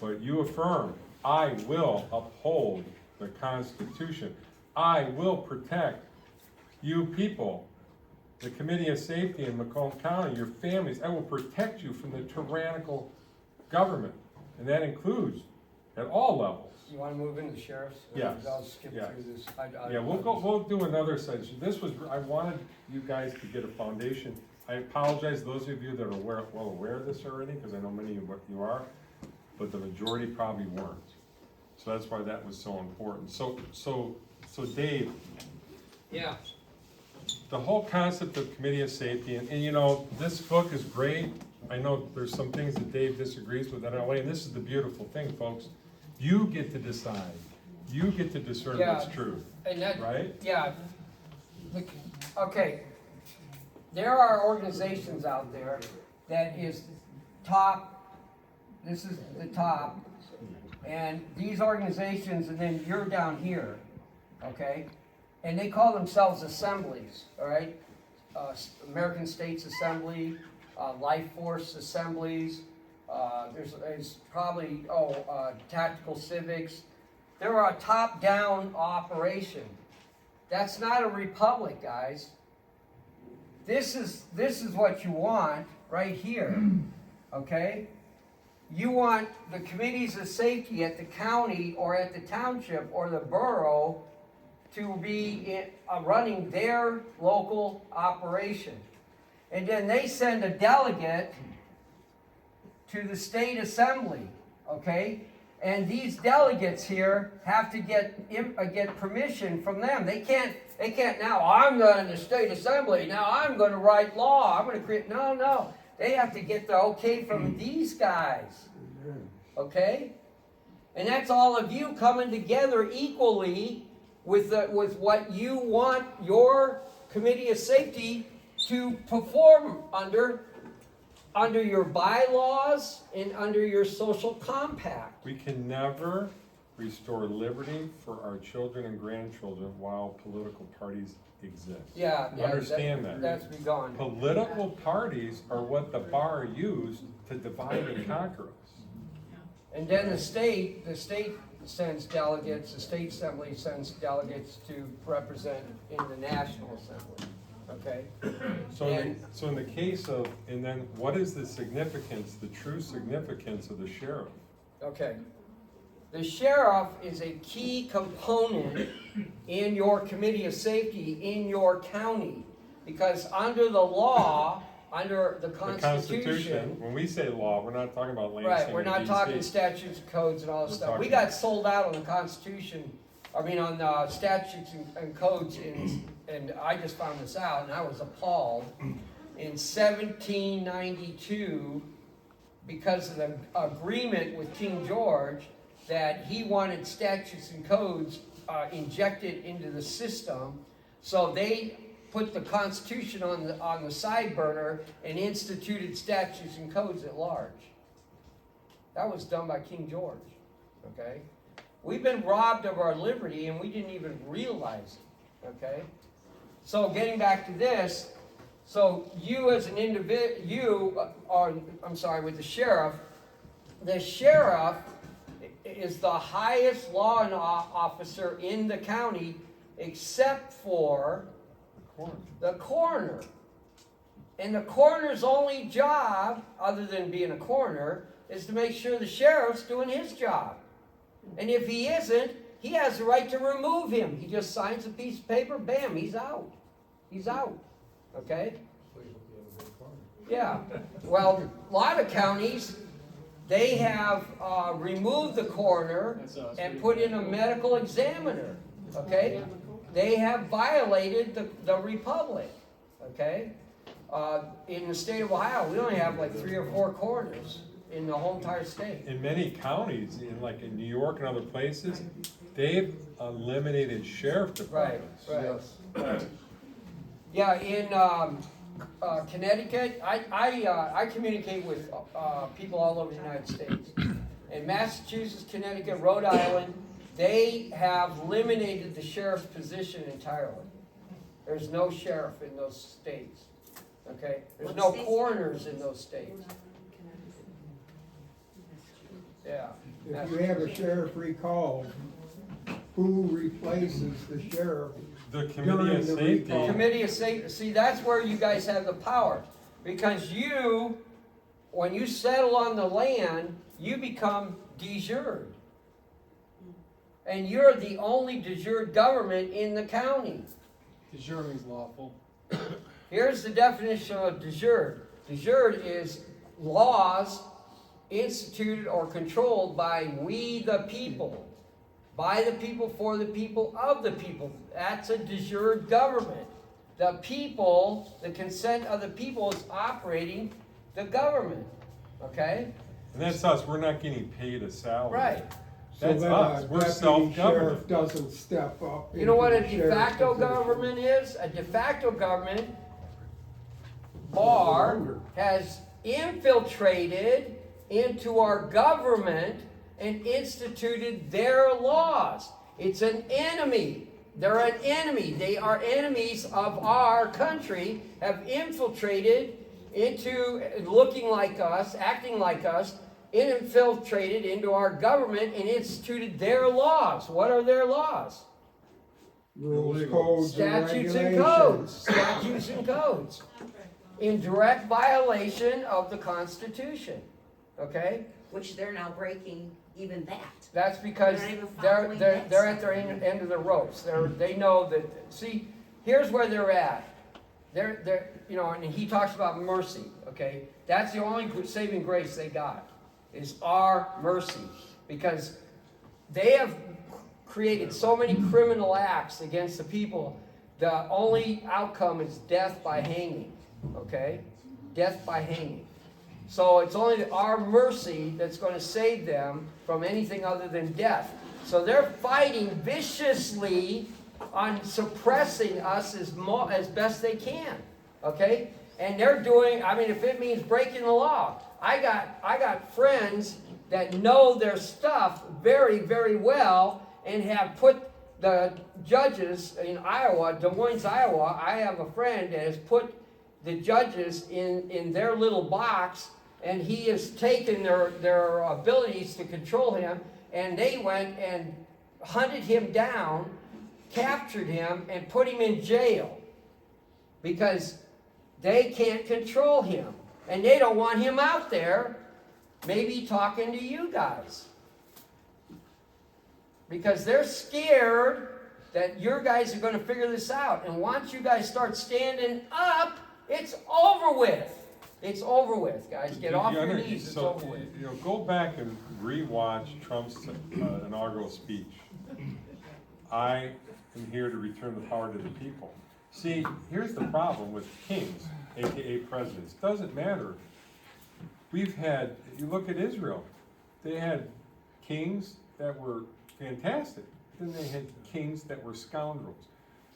But you affirm, I will uphold the Constitution. I will protect you people, the Committee of Safety in Macomb County, your families. I will protect you from the tyrannical government, and that includes at all levels. You want to move into sheriffs? Yes. I'll skip through this. Yeah, we'll do another session. I wanted you guys to get a foundation. I apologize, those of you that are well aware of this already, because I know many of you are, but the majority probably weren't. So that's why that was so important. So Dave, Yeah. the whole concept of committee of safety, and you know, this book is great. I know there's some things that Dave disagrees with in LA, and this is the beautiful thing, folks. You get to decide. You get to discern Yeah. what's true, And that, right? yeah. Okay. There are organizations out there that is top, this is the top, and these organizations, and then you're down here, okay? And they call themselves assemblies, all right? American States Assembly, Life Force Assemblies, there's probably, Tactical Civics. They're a top-down operation. That's not a republic, guys. This is what you want right here, okay? You want the committees of safety at the county or at the township or the borough to be running their local operation. And then they send a delegate to the state assembly, okay? And these delegates here have to get permission from them. They can't now, I'm going to the state assembly, now I'm going to write law, I'm going to create, no. They have to get the okay from these guys, okay? And that's all of you coming together equally with what you want your committee of safety to perform under your bylaws and under your social compact. We can never restore liberty for our children and grandchildren while political parties exist. Yeah, Understand that. That's be gone. Political parties are what the bar used to divide and conquer us. And then the state sends delegates, the state assembly sends delegates to represent in the national assembly, okay? So in the case of, and then what is the significance, the true significance of the sheriff? Okay. The sheriff is a key component in your committee of safety in your county, because under the law, under the Constitution, when we say law, we're not talking about Lansing. right, we're not or talking DC. statutes, codes, and all this We're stuff. We talking- got sold out on the Constitution, on statutes and codes, and I just found this out, and I was appalled. In 1792, because of the agreement with King George, that he wanted statutes and codes injected into the system, so they put the Constitution on the side burner and instituted statutes and codes at large. That was done by King George, okay? We've been robbed of our liberty and we didn't even realize it, okay? So getting back to this, so you as an individual, with the sheriff is the highest law officer in the county except for the coroner. And the coroner's only job, other than being a coroner, is to make sure the sheriff's doing his job. And if he isn't, he has the right to remove him. He just signs a piece of paper, bam, he's out. He's out, okay? Yeah, well, a lot of counties, they have removed the coroner and put in a medical examiner, okay? They have violated the republic, okay? In the state of Ohio, we only have like 3 or 4 coroners in the whole entire state. In many counties, in New York and other places, they've eliminated sheriff departments. Right. Yeah, in Connecticut, I communicate with people all over the United States. In Massachusetts, Connecticut, Rhode Island, they have eliminated the sheriff's position entirely. There's no sheriff in those states, okay? There's no coroners in those states. Yeah. If you have a sheriff recalled, who replaces the sheriff? The committee of safety. Committee of safety. See, that's where you guys have the power. Because when you settle on the land, you become de jure. And you're the only de jure government in the county. De jure means lawful. Here's the definition of de jure. De jure is laws instituted or controlled by we the people. by the people, for the people, of the people. That's a de jure government. The people, the consent of the people is operating the government. Okay? And that's us. We're not getting paid a salary. Right. That's so that us. a We're deputy self-governing. sheriff doesn't step up. You know what a into the de sheriff's facto position. government is? A de facto government, Barr, has infiltrated into our government and instituted their laws. It's an enemy. They're an enemy. They are enemies of our country, have infiltrated into looking like us, acting like us, infiltrated into our government and instituted their laws. What are their laws? Rules, codes, Statutes and regulations. codes. Statutes and codes. In direct violation of the Constitution. Okay? Which they're now breaking even that. That's because They're not even they're following that at their end of the ropes. They know that. See, here's where they're at. They're you know, and he talks about mercy. Okay, that's the only saving grace they got is our mercy, because they have created so many criminal acts against the people. The only outcome is death by hanging. Okay, death by hanging. So it's only our mercy that's going to save them from anything other than death. So they're fighting viciously on suppressing us as best they can. Okay? And they're doing, I mean, if it means breaking the law. I got friends that know their stuff very, very well and have put the judges in Iowa, Des Moines, Iowa. I have a friend that has put the judges in their little box, and he has taken their abilities to control him, and they went and hunted him down, captured him, and put him in jail because they can't control him. And they don't want him out there maybe talking to you guys. Because they're scared that your guys are going to figure this out. And once you guys start standing up, it's over with. It's over with, guys. Get off your knees. It's over with. You know, go back and rewatch Trump's inaugural speech. I am here to return the power to the people. See, here's the problem with kings, aka presidents. Doesn't matter. We've had, you look at Israel, they had kings that were fantastic. Then they had kings that were scoundrels.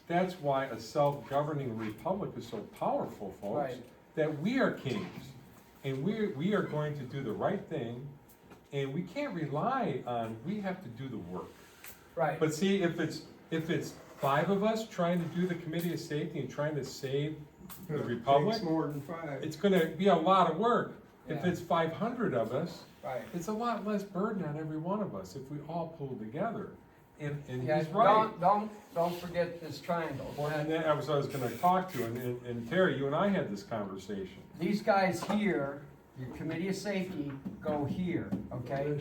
That's why a self-governing republic is so powerful, folks. Right. That we are kings, and we are going to do the right thing, and we can't rely on, we have to do the work. Right. But see, if it's 5 of us trying to do the Committee of Safety and trying to save the republic, Takes more than 5. it's going to be a lot of work. If Yeah. it's 500 of us, Right. it's a lot less burden on every one of us if we all pull together. And Yeah, he's right. don't forget this triangle. Well, and that was what I was going to talk to, and Terry, you and I had this conversation. These guys here, your Committee of Safety, go here, okay?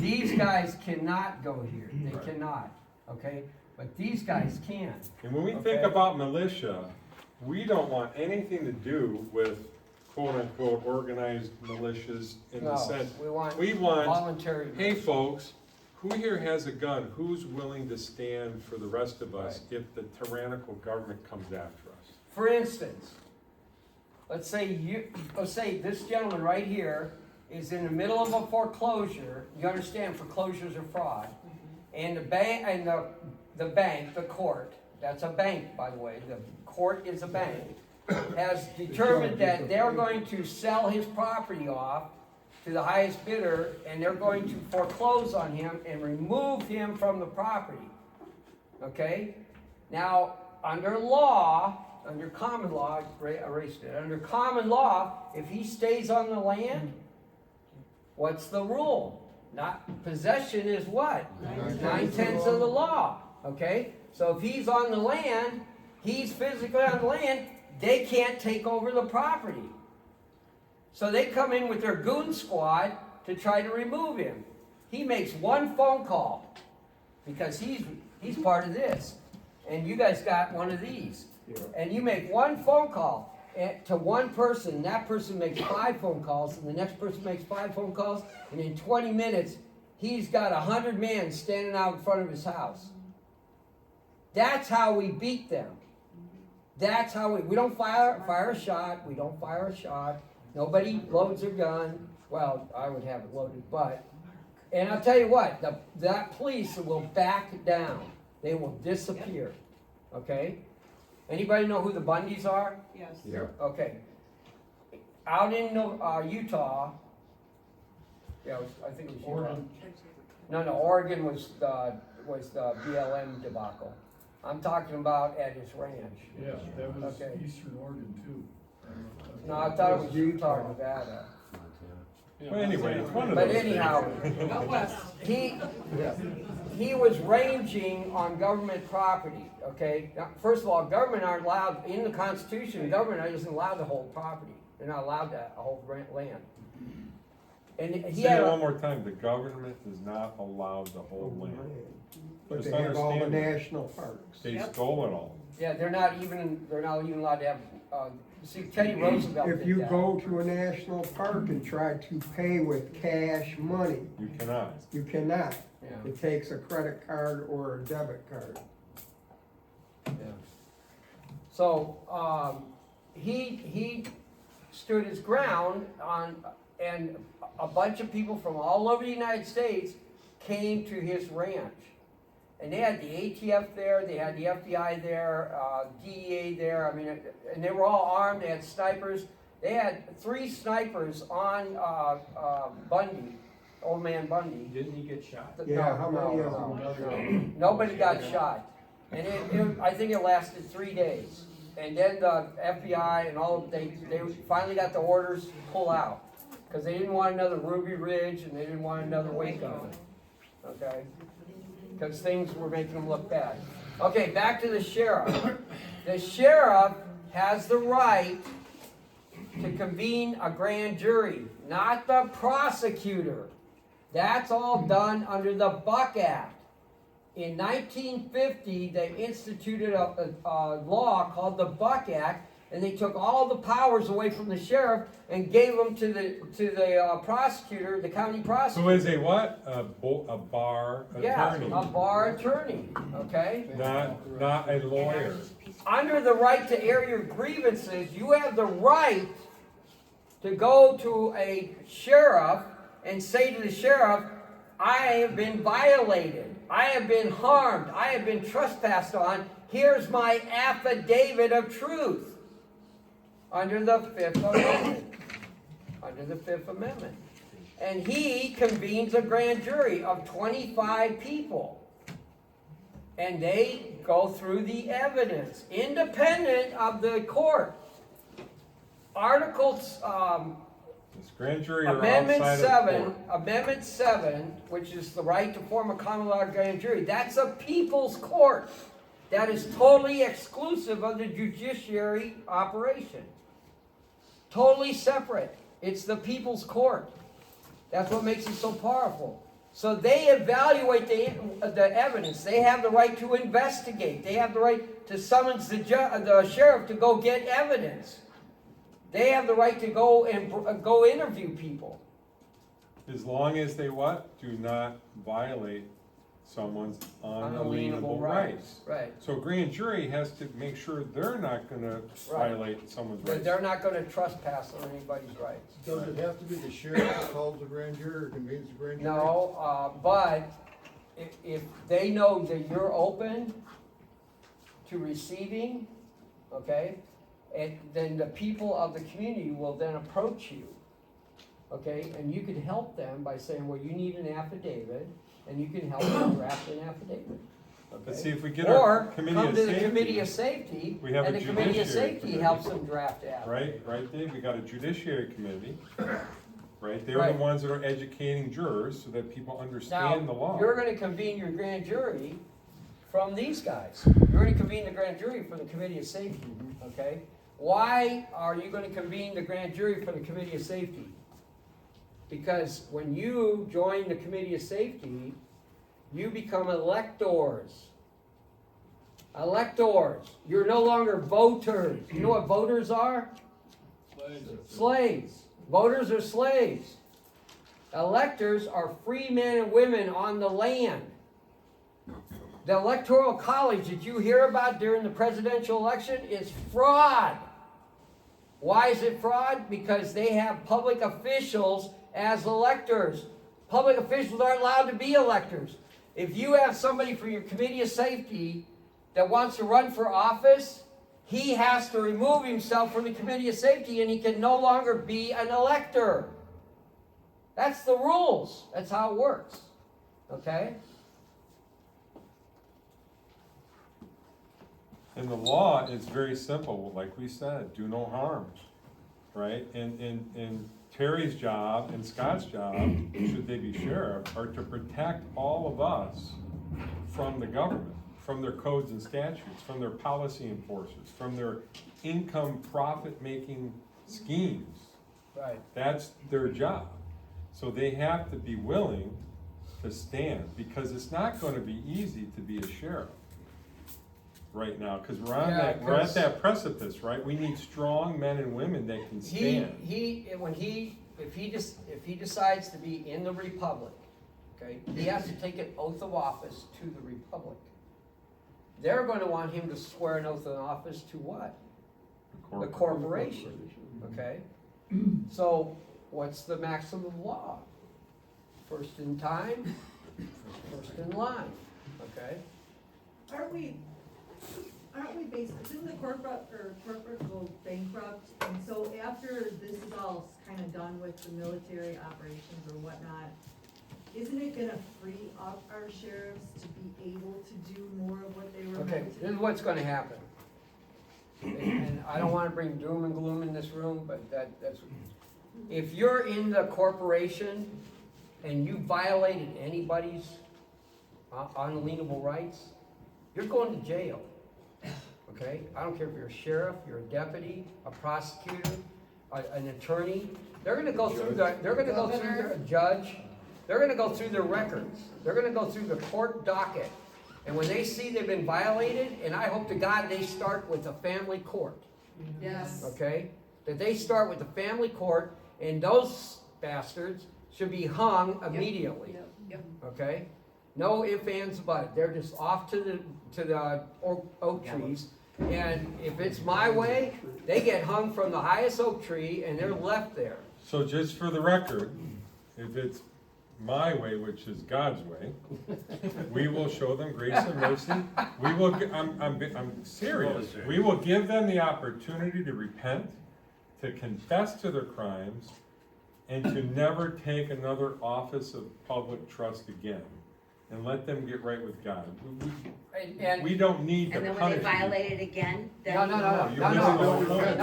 These guys cannot go here. They cannot, okay? But these guys can. And when we Okay. think about militia, we don't want anything to do with quote-unquote organized militias in the No, sense. we want voluntary. voluntary. Hey, folks, who here has a gun? Who's willing to stand for the rest of us if the tyrannical government comes after us? For instance, let's say this gentleman right here is in the middle of a foreclosure. You understand foreclosures are fraud. And the bank, the court, that's a bank, by the way, the court is a bank, has determined that they're going to sell his property off to the highest bidder, and they're going to foreclose on him and remove him from the property. Okay? Now, under law, under common law, I erased it. Under common law, if he stays on the land, what's the rule? Not possession is what? 9/10 of the law. Okay? So if he's on the land, he's physically on the land, they can't take over the property. So they come in with their goon squad to try to remove him. He makes one phone call because he's part of this. And you guys got one of these. And you make one phone call to one person, and that person makes 5 phone calls, and the next person makes 5 phone calls, and in 20 minutes, he's got 100 men standing out in front of his house. That's how we beat them. That's how we don't fire a shot. We don't fire a shot. Nobody loads their gun. Well, I would have it loaded, but, and I'll tell you what, that police will back down. They will disappear. Okay? Anybody know who the Bundys are? Yes. Yeah. Okay. Out in Utah, yeah, I think it was Utah. Oregon. No, Oregon was the BLM debacle. I'm talking about at his ranch. Yeah, that was Okay. Eastern Oregon too. No, I thought it was Utah, Nevada. Well, anyway, it's one of But those anyhow, things. Out west. he was ranging on government property, okay? Now, first of all, government aren't allowed, in the Constitution, government isn't allowed to hold property. They're not allowed to hold land. And he Say had it a- one more time, the government is not allowed to hold land. But Just they have all the understand that. national parks. They stole it all. Yeah, they're not even allowed to have, see, Teddy Roosevelt If did you that. go to a national park and try to pay with cash money, You cannot. you cannot. Yeah. It takes a credit card or a debit card. Yeah. So, he stood his ground on, and a bunch of people from all over the United States came to his ranch. And they had the ATF there, they had the FBI there, DEA there, I mean, and they were all armed, they had snipers. They had 3 snipers on Bundy, old man Bundy. Didn't he get shot? Yeah, how many of them? Nobody got shot. And I think it lasted 3 days. And then the FBI and all, they finally got the orders to pull out. Because they didn't want another Ruby Ridge and they didn't want another Waco. Okay? Because things were making them look bad. Okay, back to the sheriff. The sheriff has the right to convene a grand jury, not the prosecutor. That's all done under the Buck Act. In 1950, they instituted a law called the Buck Act, and they took all the powers away from the sheriff and gave them to the prosecutor, the county prosecutor. So is a what? A bar Yeah, attorney. a bar attorney, okay? Not a lawyer. Under the right to air your grievances, you have the right to go to a sheriff and say to the sheriff, I have been violated. I have been harmed. I have been trespassed on. Here's my affidavit of truth. Under the Fifth Amendment. Under the Fifth Amendment. And he convenes a grand jury of 25 people. And they go through the evidence, independent of the court. Articles, This grand jury are Amendment outside of 7, Amendment 7, which is the right to form a common law grand jury, that's a people's court. That is totally exclusive of the judiciary operation. Totally separate. It's the people's court. That's what makes it so powerful. So they evaluate the evidence. They have the right to investigate. They have the right to summons the sheriff to go get evidence. They have the right to go and go interview people. As long as they what? Do not violate someone's unalienable rights. Right. So grand jury has to make sure they're not gonna violate someone's That rights. they're not going to trespass on anybody's rights. Does it have to be the sheriff that calls the grand jury or convenes the grand jury? No, but if they know that you're open to receiving, okay, and then the people of the community will then approach you, okay, and you can help them by saying, well, you need an affidavit, and you can help them draft an affidavit. But Okay? see, if we get Or our committee come of to the safety, committee of safety, we have and a the committee of judiciary safety committee. helps them draft that. right, Dave? We got a judiciary committee, right? They're Right. the ones that are educating jurors so that people understand the Now, law. you're gonna convene your grand jury from these guys. You're gonna convene the grand jury for the committee of safety, okay? Why are you gonna convene the grand jury for the committee of safety? Because when you join the committee of safety, you become electors. Electors. You're no longer voters. You know what voters are? Slaves. Voters are slaves. Electors are free men and women on the land. The electoral college that you hear about during the presidential election is fraud. Why is it fraud? Because they have public officials as electors. Public officials aren't allowed to be electors. If you have somebody from your committee of safety that wants to run for office, he has to remove himself from the committee of safety and he can no longer be an elector. That's the rules. That's how it works. Okay? And the law is very simple, like we said, do no harm, right? And Terry's job and Scott's job, should they be sheriff, are to protect all of us from the government, from their codes and statutes, from their policy enforcers, from their income profit-making schemes. Right. That's their job. So they have to be willing to stand, because it's not going to be easy to be a sheriff right now, because we're at that precipice, right? We need strong men and women that can stand. If he decides to be in the republic, okay, he has to take an oath of office to the republic. They're going to want him to swear an oath of office to what? The corporation. Okay? So, what's the maximum law? First in time, first in line. Okay? Aren't we didn't the corporate go bankrupt? And so after this is all kind of done with the military operations or whatnot, isn't it gonna free up our sheriffs to be able to do more of what they were Okay, meant to this is do? what's going to happen. And I don't want to bring doom and gloom in this room, but that's, if you're in the corporation and you violated anybody's unalienable rights, you're going to jail. Okay? I don't care if you're a sheriff, you're a deputy, a prosecutor, an attorney. They're going to go through their judge. They're going to go through their records. They're going to go through the court docket. And when they see they've been violated, and I hope to God they start with a family court. Yes. Okay? That they start with the family court, and those bastards should be hung immediately. Yep. Okay? No ifs, ands, buts. They're just off to the oak trees. And if it's my way, they get hung from the highest oak tree and they're left there. So just for the record, if it's my way, which is God's way, we will show them grace and mercy. We will. I'm serious. We will give them the opportunity to repent, to confess to their crimes, and to never take another office of public trust again, and let them get right with God. We don't need to And then when punish they violate it again, then. No. You're missing the whole point.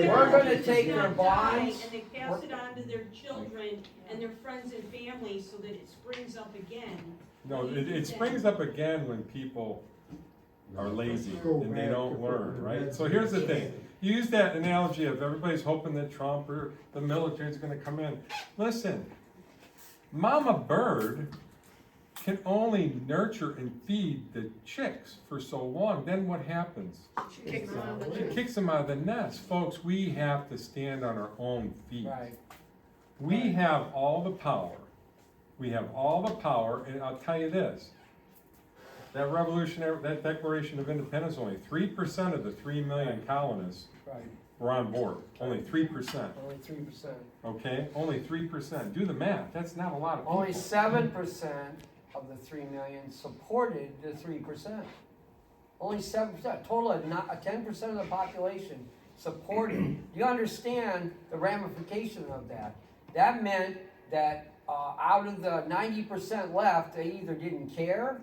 We're going to take their Not die, bonds. And they pass it on to their children and their friends and family so that it springs up again. No, it springs up again when people are lazy and they don't learn, right? So here's the thing. You use that analogy of everybody's hoping that Trump or the military is going to come in. Listen, Mama Bird can only nurture and feed the chicks for so long. Then what happens? She kicks them out of the She kicks them out of the nest. Folks, we have to stand on our own feet. Right. We have all the power. We have all the power, and I'll tell you this. That Declaration of Independence, only 3% of the 3 million colonists Right. were on board. Only 3%. Only 3%. Okay? Only 3%. Do the math. That's not a lot of people. Only 7% of the 3 million supported the 3%. Only 7%. Total of 10% of the population supported. You understand the ramification of that. That meant that out of the 90% left, they either didn't care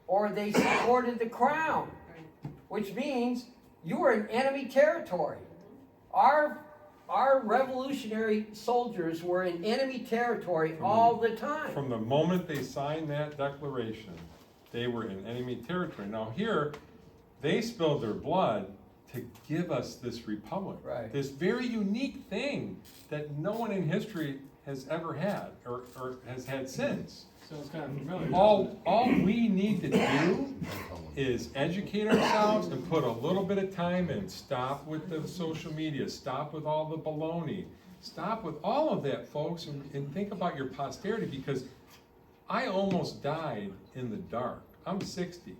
or they supported the crown, which means you were in enemy territory. Our revolutionary soldiers were in enemy territory all the time. From the moment they signed that declaration, they were in enemy territory. Now here, they spilled their blood to give us this republic. Right. This very unique thing that no one in history has ever had or has had since. Sounds kind of familiar. All we need to do is educate ourselves and put a little bit of time in. Stop with the social media. Stop with all the baloney. Stop with all of that, folks, and think about your posterity, because I almost died in the dark. I'm 60.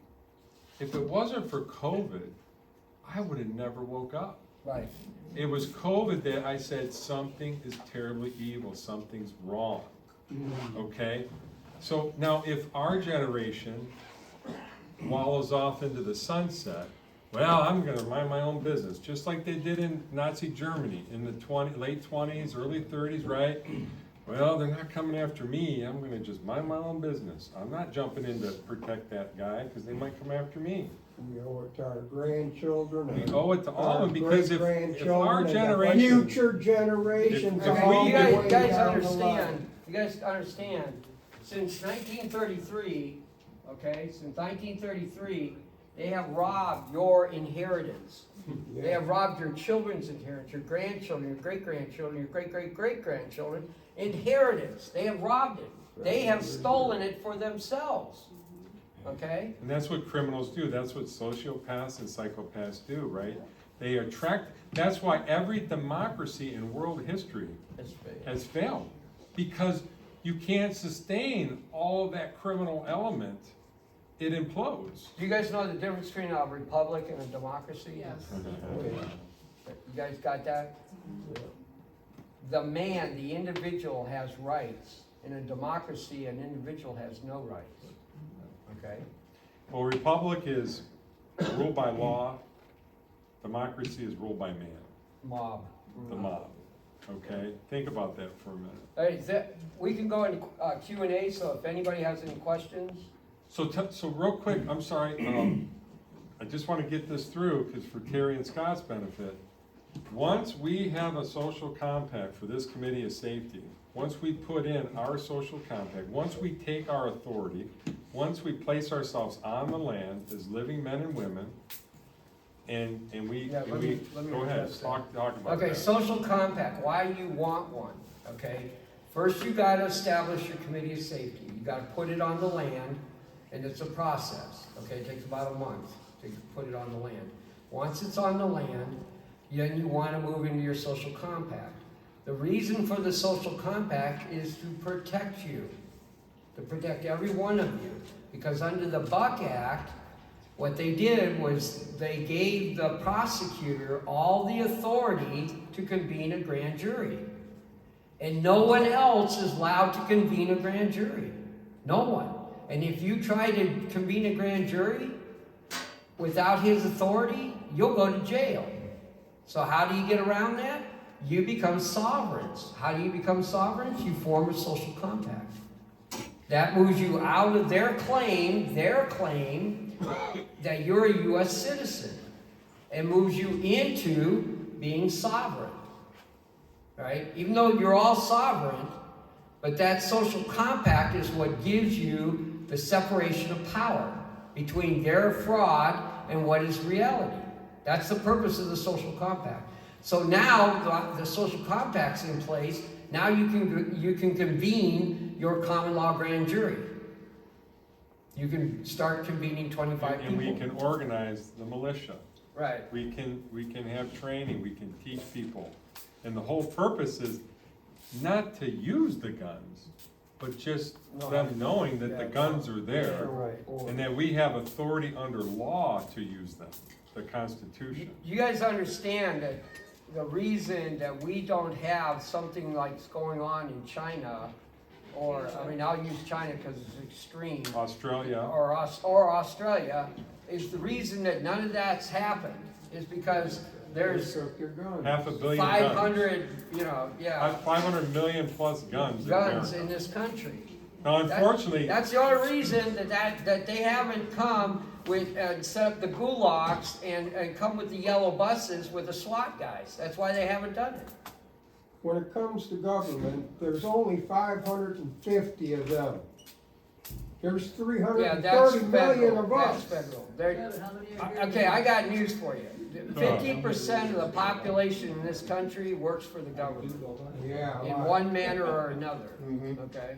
If it wasn't for COVID, I would have never woke up. Right. It was COVID that I said something is terribly evil, something's wrong. Okay? So now if our generation wallows off into the sunset, well, I'm gonna mind my own business, just like they did in Nazi Germany in the late 20s, early 30s, right? Well, they're not coming after me, I'm gonna just mind my own business. I'm not jumping in to protect that guy, because they might come after me. We owe it to our grandchildren. We owe it to all of them, because if our great-grandchildren and the generation, future generations. If all we- the way You guys down the understand, since 1933, okay, since 1933, they have robbed your inheritance. line. They have robbed your children's inheritance, your grandchildren, your great-grandchildren, your great-great-great-grandchildren inheritance. They have robbed it. They have stolen it for themselves, okay? and that's what criminals do, that's what sociopaths and psychopaths do, right? They attract, that's why every democracy in world history has failed. Because you can't sustain all of that criminal element, it implodes. Do you guys know the difference between a republic and a democracy? Yes. You guys got that? The man, the individual has rights. In a democracy, an individual has no rights. Okay? Well, republic is ruled by law, democracy is ruled by man, Mob. the mob. Okay? Think about that for a minute. All right, we can go into Q&A, so if anybody has any questions. So real quick, I'm sorry, I just want to get this through, because for Terry and Scott's benefit, once we have a social compact for this committee of safety, once we put in our social compact, once we take our authority, once we place ourselves on the land as living men and women, and we, Yeah, let me go ahead, address that. talk about that. Okay, social compact, why do you want one? Okay, first you gotta establish your committee of safety. You gotta put it on the land, and it's a process. Okay, it takes about a month to put it on the land. Once it's on the land, then you wanna move into your social compact. The reason for the social compact is to protect you, to protect every one of you. Because under the Buck Act, what they did was they gave the prosecutor all the authority to convene a grand jury. And no one else is allowed to convene a grand jury. No one. And if you try to convene a grand jury without his authority, you'll go to jail. So how do you get around that? You become sovereigns. How do you become sovereigns? You form a social compact. That moves you out of their claim that you're a U.S. citizen, and moves you into being sovereign. Right? Even though you're all sovereign, but that social compact is what gives you the separation of power between their fraud and what is reality. That's the purpose of the social compact. So now the social compact's in place. Now you can convene your common law grand jury. You can start convening 25 people. And we can organize the militia. Right. We can have training, we can teach people. And the whole purpose is not to use the guns, but just them knowing that the guns are there. And that we have authority under law to use them, the Constitution. You guys understand that the reason that we don't have something like going on in China, or, I mean, I'll use China because it's extreme. Australia. Or Australia, is the reason that none of that's happened is because there's 500 million 500, guns. 500 million plus guns in this country. Now, unfortunately, That's the only reason that they haven't come with and set up the gulags and come with the yellow buses with the SWAT guys. That's why they haven't done it. When it comes to government, there's only 550 of them. There's 330 million of us. That's federal. Okay, I got news for you. 50% of the population in this country works for the government. Yeah. In one manner or another, okay?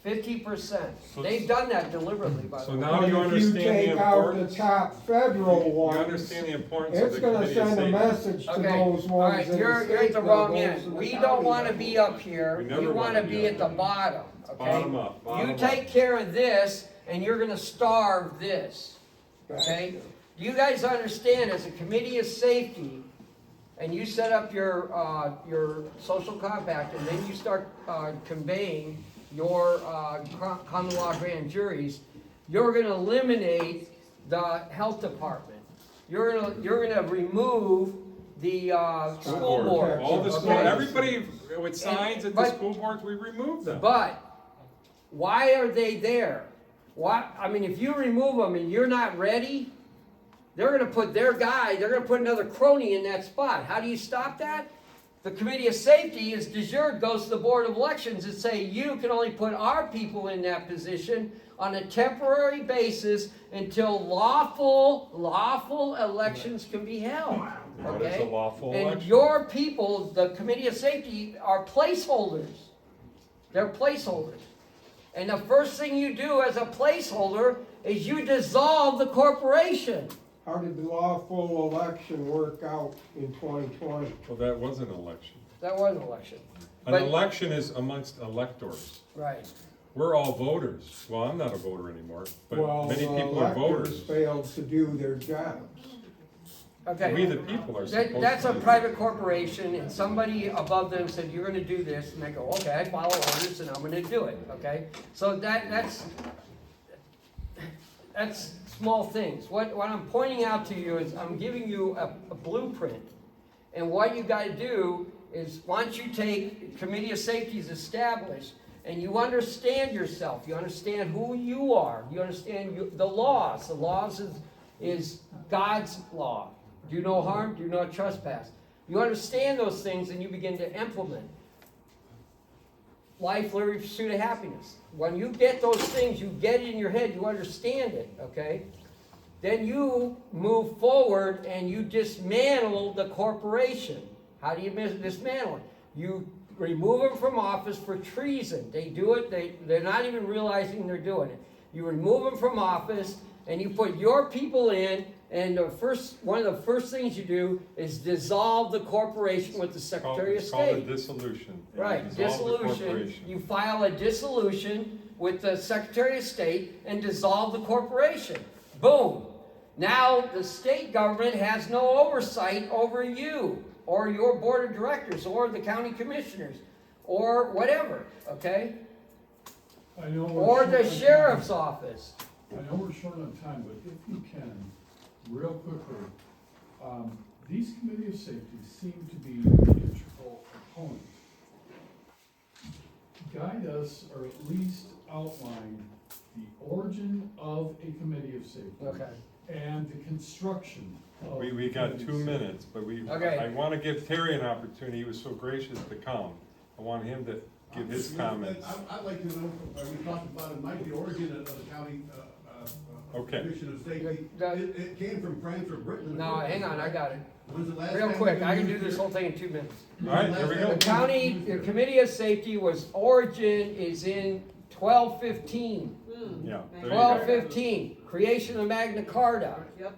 50%. So- They've done that deliberately, by the So way. now But you if understand the take out the importance. top federal You ones, understand the importance of it's the gonna committee of send a safety. message to Okay, those all ones right, in the you're at state the wrong levels end. and the We don't county wanna levels. be up here, We we never wanna wanna be be at the up there. bottom, okay? Bottom up, bottom You up. take care of this, and you're gonna starve this, okay? Do you guys understand, as a committee of safety, and you set up your social compact, and then you start conveying your common law grand juries, you're gonna eliminate the health department. You're gonna remove the school board. All the school, okay? everybody with signs at the but- school boards, we remove them. But why are they there? Why? I mean, if you remove them and you're not ready, they're going to put their guy. They're going to put another crony in that spot. How do you stop that? The committee of safety is de jure, goes to the board of elections and say you can only put our people in that position on a temporary basis until lawful elections can be held. What is a lawful And election? your people, the committee of safety, are placeholders. They're placeholders. And the first thing you do as a placeholder is you dissolve the corporation. How did the lawful election work out in 2020? Well, that was an election. That was an election. An But- election is amongst electors. Right. We're all voters. Well, I'm not a voter anymore, but Well, many the people are electors voters. failed to do their jobs. Okay. We, the people, are supposed to. That's a do private corporation, and somebody above them said, you're gonna do this, and they go, okay, I follow orders, and I'm gonna do it, okay? So that's small things. What I'm pointing out to you is, I'm giving you a blueprint. And what you gotta do is, once you take committee of safety is established, and you understand yourself, you understand who you are, you understand the laws. The laws is God's law. Do no harm, do not trespass. You understand those things and you begin to implement. Life, liberty, pursuit of happiness. When you get those things, you get it in your head, you understand it, okay? Then you move forward and you dismantle the corporation. How do you dismantle it? You remove them from office for treason. They do it, they're not even realizing they're doing it. You remove them from office and you put your people in, and one of the first things you do is dissolve the corporation with the Secretary of It's called a State. dissolution. You Right, dissolve the dissolution. corporation. You file a dissolution with the Secretary of State and dissolve the corporation. Boom. Now the state government has no oversight over you or your board of directors or the county commissioners or whatever, okay? I know we're Or short the on sheriff's time. office. I know we're short on time, but if you can, real quickly, these committee of safety seem to be an integral component. Guide us, or at least outline the origin of a committee of safety. Okay. And the construction of. We got committee 2 of safety. minutes, but Okay. I want to give Terry an opportunity. He was so gracious to come. I want him to give his comments. I'd like to know, we talked about it, Mike, the origin of the county, Okay. commission of safety. That- It came from Frankfurt, Britain. No, hang on, I got it. When's the last Real time quick, we I can used do this your- whole thing in 2 minutes. All right, here we The go. county, the committee of safety origin is in 1215. Yeah. there you go. 1215, creation of Magna Carta. Yep.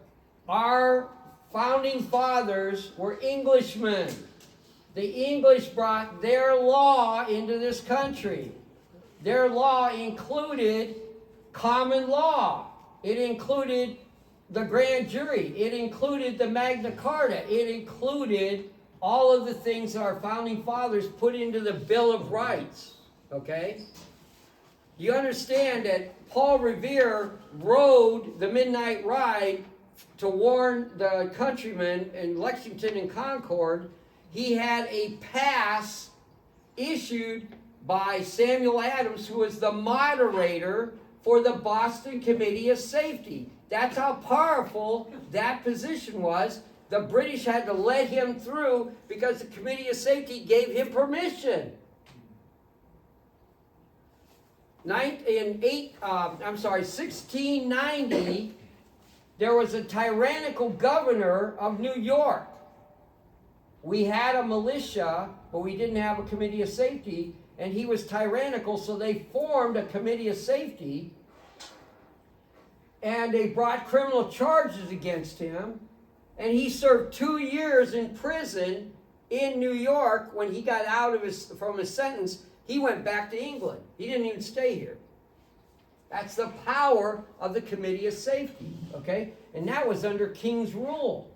Our founding fathers were Englishmen. The English brought their law into this country. Their law included common law. It included the grand jury. It included the Magna Carta. It included all of the things that our founding fathers put into the Bill of Rights. Okay? You understand that Paul Revere rode the midnight ride to warn the countrymen in Lexington and Concord. He had a pass issued by Samuel Adams, who was the moderator for the Boston Committee of Safety. That's how powerful that position was. The British had to let him through because the Committee of Safety gave him permission. 1690, there was a tyrannical governor of New York. We had a militia, but we didn't have a committee of safety, and he was tyrannical, so they formed a committee of safety, and they brought criminal charges against him, and he served 2 years in prison in New York. When he got out of from his sentence, he went back to England. He didn't even stay here. That's the power of the Committee of Safety, okay? And that was under King's rule.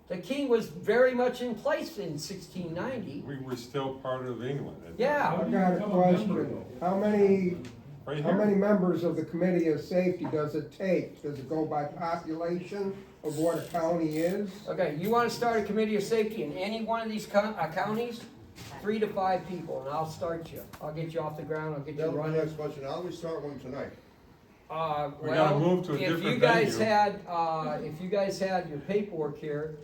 The king was very much in place in 1690. We were still part of England. Yeah. I got a question. How many members of the Committee of Safety does it take? Does it go by population of what a county is? Okay, you want to start a Committee of Safety in any one of these counties? 3 to 5 people, and I'll start you. I'll get you off the ground, I'll get you That was my running. next question. How do we start one tonight? We gotta move to a if different you guys venue. if you guys had your paperwork here,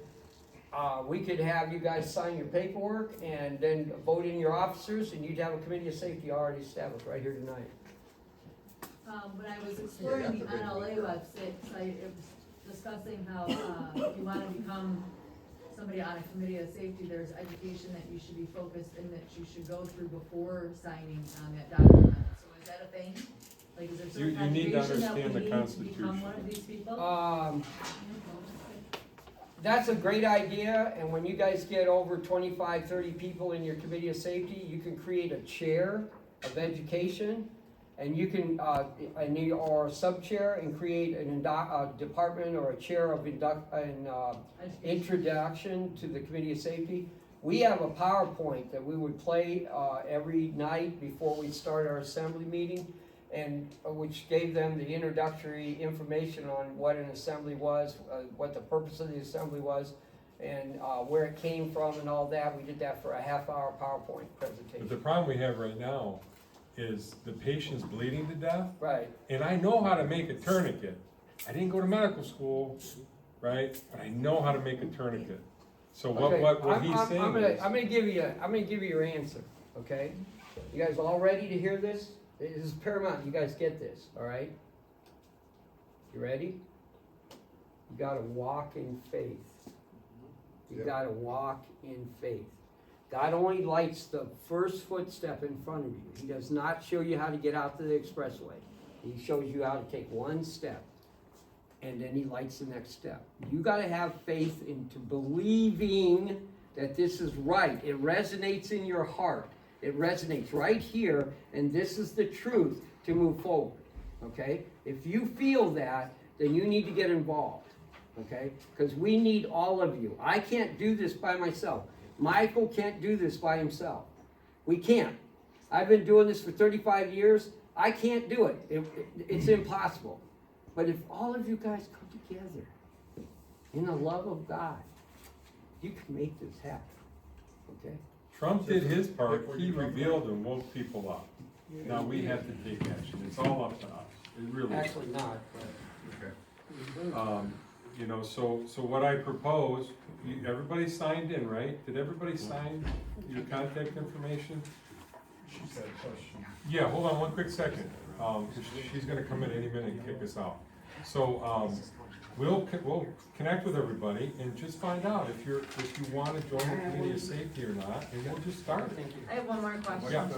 we could have you guys sign your paperwork and then vote in your officers, and you'd have a Committee of Safety already established right here tonight. When I was exploring the NLA website, it was discussing how, if you wanna become somebody on a Committee of Safety, there's education that you should be focused and that you should go through before signing on that document. So is that a thing? Like, is there certain You need to education that understand we the need to become Constitution. one of these people? That's a great idea, and when you guys get over 25, 30 people in your Committee of Safety, you can create a chair of education, and you can, or a sub-chair, and create a department or a chair of introduction to the Committee of Safety. We have a PowerPoint that we would play every night before we start our assembly meeting, and which gave them the introductory information on what an assembly was, what the purpose of the assembly was, and where it came from and all that. We did that for a half-hour PowerPoint presentation. But the problem we have right now is the patient's bleeding to death. Right. And I know how to make a tourniquet. I didn't go to medical school, right? But I know how to make a tourniquet. So what he's saying is, I'm gonna give you your answer, okay? You guys all ready to hear this? This is paramount. You guys get this, all right? You ready? You gotta walk in faith. You gotta walk in faith. God only lights the first footstep in front of you. He does not show you how to get out to the expressway. He shows you how to take one step, and then he lights the next step. You gotta have faith into believing that this is right. It resonates in your heart. It resonates right here, and this is the truth to move forward, okay? If you feel that, then you need to get involved, okay? Because we need all of you. I can't do this by myself. Michael can't do this by himself. We can't. I've been doing this for 35 years. I can't do it. It's impossible. But if all of you guys come together in the love of God, you can make this happen, okay? Trump did his part. He revealed and woke people up. Now we have to take action. It's all up to us. It really is. Actually not, but. You know, so what I propose, everybody signed in, right? Did everybody sign your contact information? She's got a question. Yeah, hold on one quick second. She's gonna come in any minute and kick us out. So, we'll connect with everybody and just find out if you wanna join the Committee of Safety or not, and we'll just start it. I have one more question. Yeah.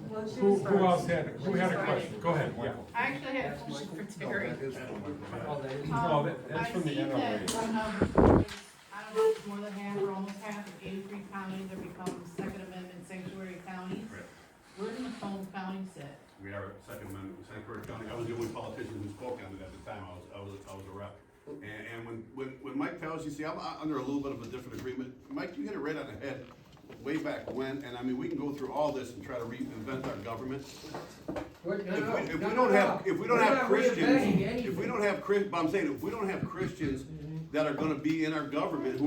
Well, she Who was first. who had a question? Go ahead, yeah. I actually had a question for Terry. That's from the I see NLA. that one of, I don't know, it's more than half or almost half of 83 counties have become Second Amendment sanctuary counties. Where do Macomb County sit? We are Second Amendment sanctuary county. I was the only politician who spoke on it at the time. I was a rep. And when Mike tells you, see, I'm under a little bit of a different agreement. Mike, you hit it right on the head way back when, and I mean, we can go through all this and try to reinvent our government. If we don't have Christians that are gonna be in our government, if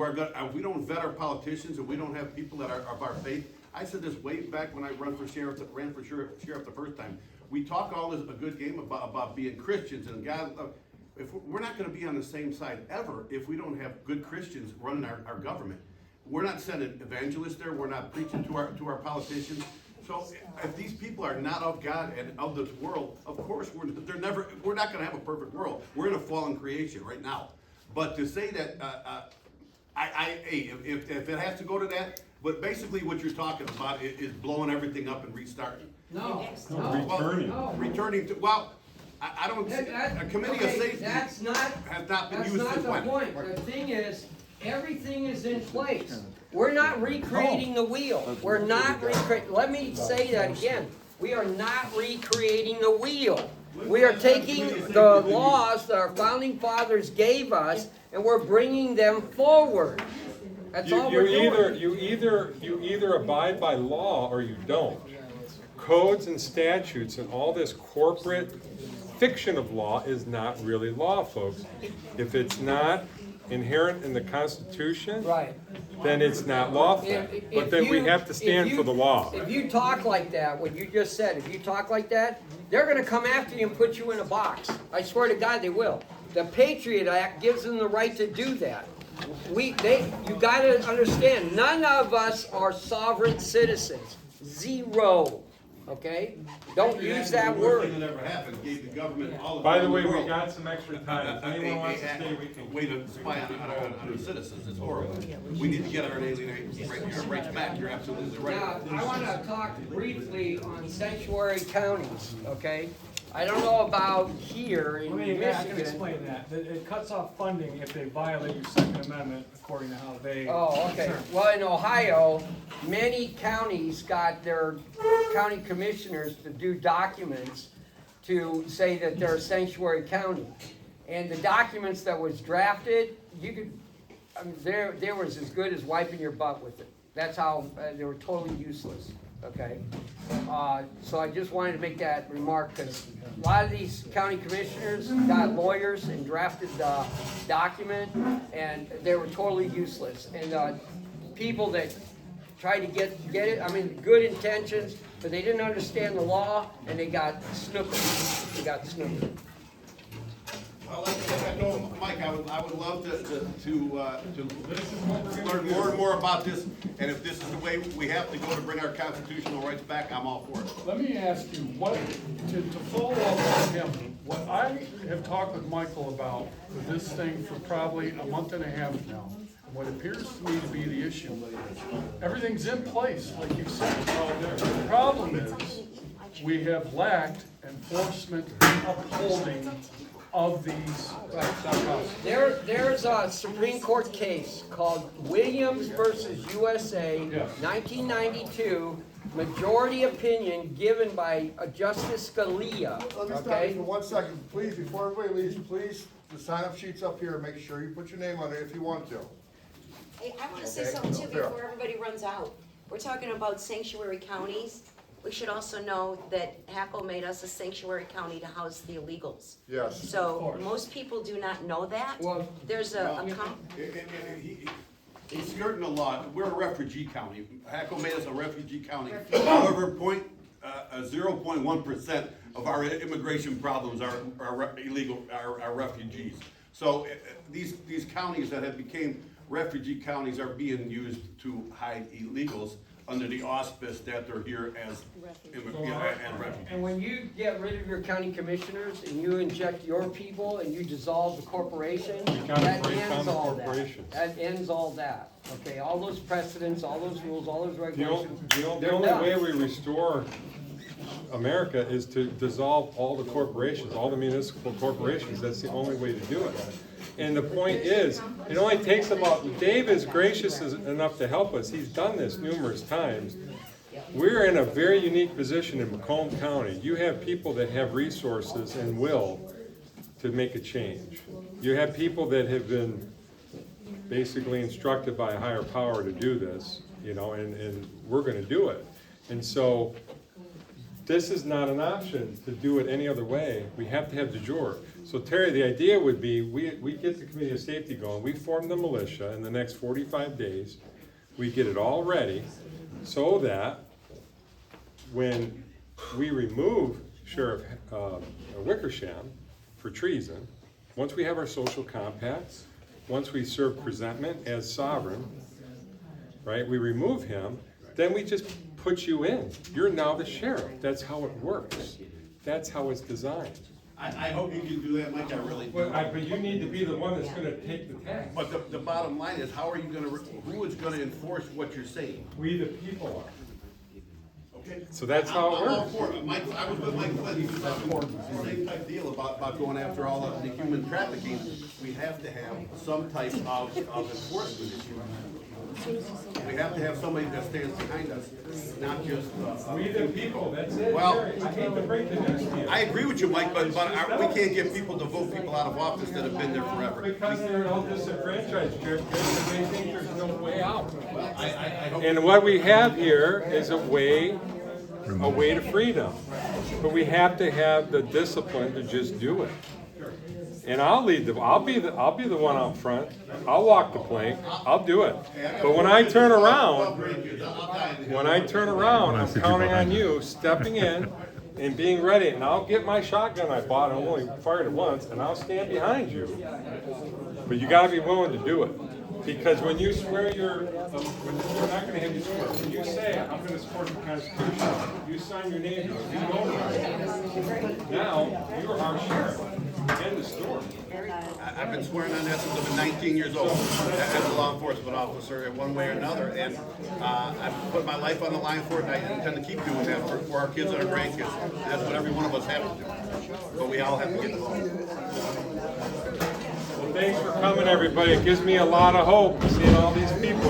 we don't vet our politicians, and we don't have people that are of our faith. I said this way back when I ran for sheriff the first time. We talk all this, a good game about being Christians and God, if we're not gonna be on the same side ever if we don't have good Christians running our government. We're not sending evangelists there, we're not preaching to our politicians. So if these people are not of God and of this world, of course, we're not gonna have a perfect world. We're in a fallen creation right now. But to say that, if it has to go to that, But basically what you're talking about is blowing everything up and restarting. No, Returning. Returning to, well, I don't, a committee of safety That's not, has not been that's used not since the when? point. The thing is, everything is in place. We're not recreating the wheel. We're not let me say that again. We are not recreating the wheel. We are taking the laws that our founding fathers gave us and we're bringing them forward. That's all we're doing. You either abide by law or you don't. Codes and statutes and all this corporate fiction of law is not really law, folks. If it's not inherent in the Constitution, Right. then it's not lawful. But then we have to stand for the law. If you talk like that, what you just said, if you talk like that, they're gonna come after you and put you in a box. I swear to God, they will. The Patriot Act gives them the right to do that. You gotta understand, none of us are sovereign citizens. Zero. Okay? Don't use that The worst word. thing that ever happened, gave the government all of. By the way, we world got some extra time. If anyone wants to stay, we a can. way to spy on the citizens, it's horrible. We need to get our alienate rights back, you're absolutely right. Now, I wanna talk briefly on sanctuary counties, okay? I don't know about here in I can Michigan. explain that. It cuts off funding if they violate your Second Amendment according to how they. Oh, okay. Well, in Ohio, many counties got their county commissioners to do documents to say that they're a sanctuary county. And the documents that was drafted, I mean, there was as good as wiping your butt with it. That's how, they were totally useless, okay? So I just wanted to make that remark, because a lot of these county commissioners got lawyers and drafted the document, and they were totally useless. And people that tried to get it, I mean, good intentions, but they didn't understand the law, and they got snookered. They got snookered. Well, like I told Mike, I would love to learn more and more about this, and if this is the way we have to go to bring our constitutional rights back, I'm all for it. Let me ask you, to follow up on him, what I have talked with Michael about with this thing for probably a month and a half now, what appears to me to be the issue, everything's in place, like you said, it's all there. The problem is, we have lacked enforcement upholding of these. There's a Supreme Court case called Williams versus USA, 1992, majority opinion given by Justice Scalia. Let me stop you for 1 second, please, before everybody leaves, please, the sign-up sheet's up here, make sure you put your name on it if you want to. Hey, I wanna say Okay. something too Fair. before everybody runs out. We're talking about sanctuary counties. We should also know that Hackel made us a sanctuary county to house the illegals. Yes. So most people do not know that. Well, There's He's skirting the law, we're a refugee county, Hackel made us a refugee county. However, 0.1% of our immigration problems are illegal, are refugees. So these counties that have became refugee counties are being used to hide illegals under the auspice that they're here as refugees. And when you get rid of your county commissioners and you inject your people and you dissolve the corporation, that ends all that. That ends all that. Okay, all those precedents, all those rules, all those regulations. The only way we restore America is to dissolve all the corporations, all the municipal corporations. That's the only way to do it. And the point is, it only takes about, Dave is gracious enough to help us. He's done this numerous times. We're in a very unique position in Macomb County. You have people that have resources and will to make a change. You have people that have been basically instructed by a higher power to do this, and we're gonna do it. And so, this is not an option to do it any other way. We have to have de jure. So Terry, the idea would be, we get the Committee of Safety going, we form the militia in the next 45 days, we get it all ready, so that when we remove Sheriff Wickersham for treason, once we have our social compact, once we serve presentment as sovereign, right, we remove him, then we just put you in. You're now the sheriff. That's how it works. That's how it's designed. I hope you can do that, Mike, I really do. But you need to be the one that's gonna take the tax. But the bottom line is, how are you gonna, who is gonna enforce what you're saying? We the people are. Okay. So that's how it I'm all works. for it. Mike, I was with Mike Flynn, he was talking the same type deal about going after all of the human trafficking. We have to have some type of enforcement issue. We have to have somebody that stands behind us, not just, We the people, that's it. Well, I hate to break the news to you. I agree with you, Mike, but we can't get people to vote people out of office that have been there forever. Because they're all disenfranchised, Jeff, and they think there's no way out. I hope. And what we have here is a way to freedom. But we have to have the discipline to just do it. And I'll be the one out front. I'll walk the plank. I'll do it. But when I turn around, I'm counting on you stepping in and being ready. And I'll get my shotgun I bought. I only fired it once, and I'll stand behind you. But you got to be willing to do it. Because when you swear we're not going to have you swear. When you say, I'm going to support the Constitution, you sign your name to it, you notarize it. Now, you're our sheriff. End of story. I've been swearing on that since I've been 19 years old as a law enforcement officer in one way or another. And I've put my life on the line for it, and I intend to keep doing that for our kids and our grandkids. That's what every one of us have to do. But we all have to get involved. Well, thanks for coming, everybody. It gives me a lot of hope seeing all these people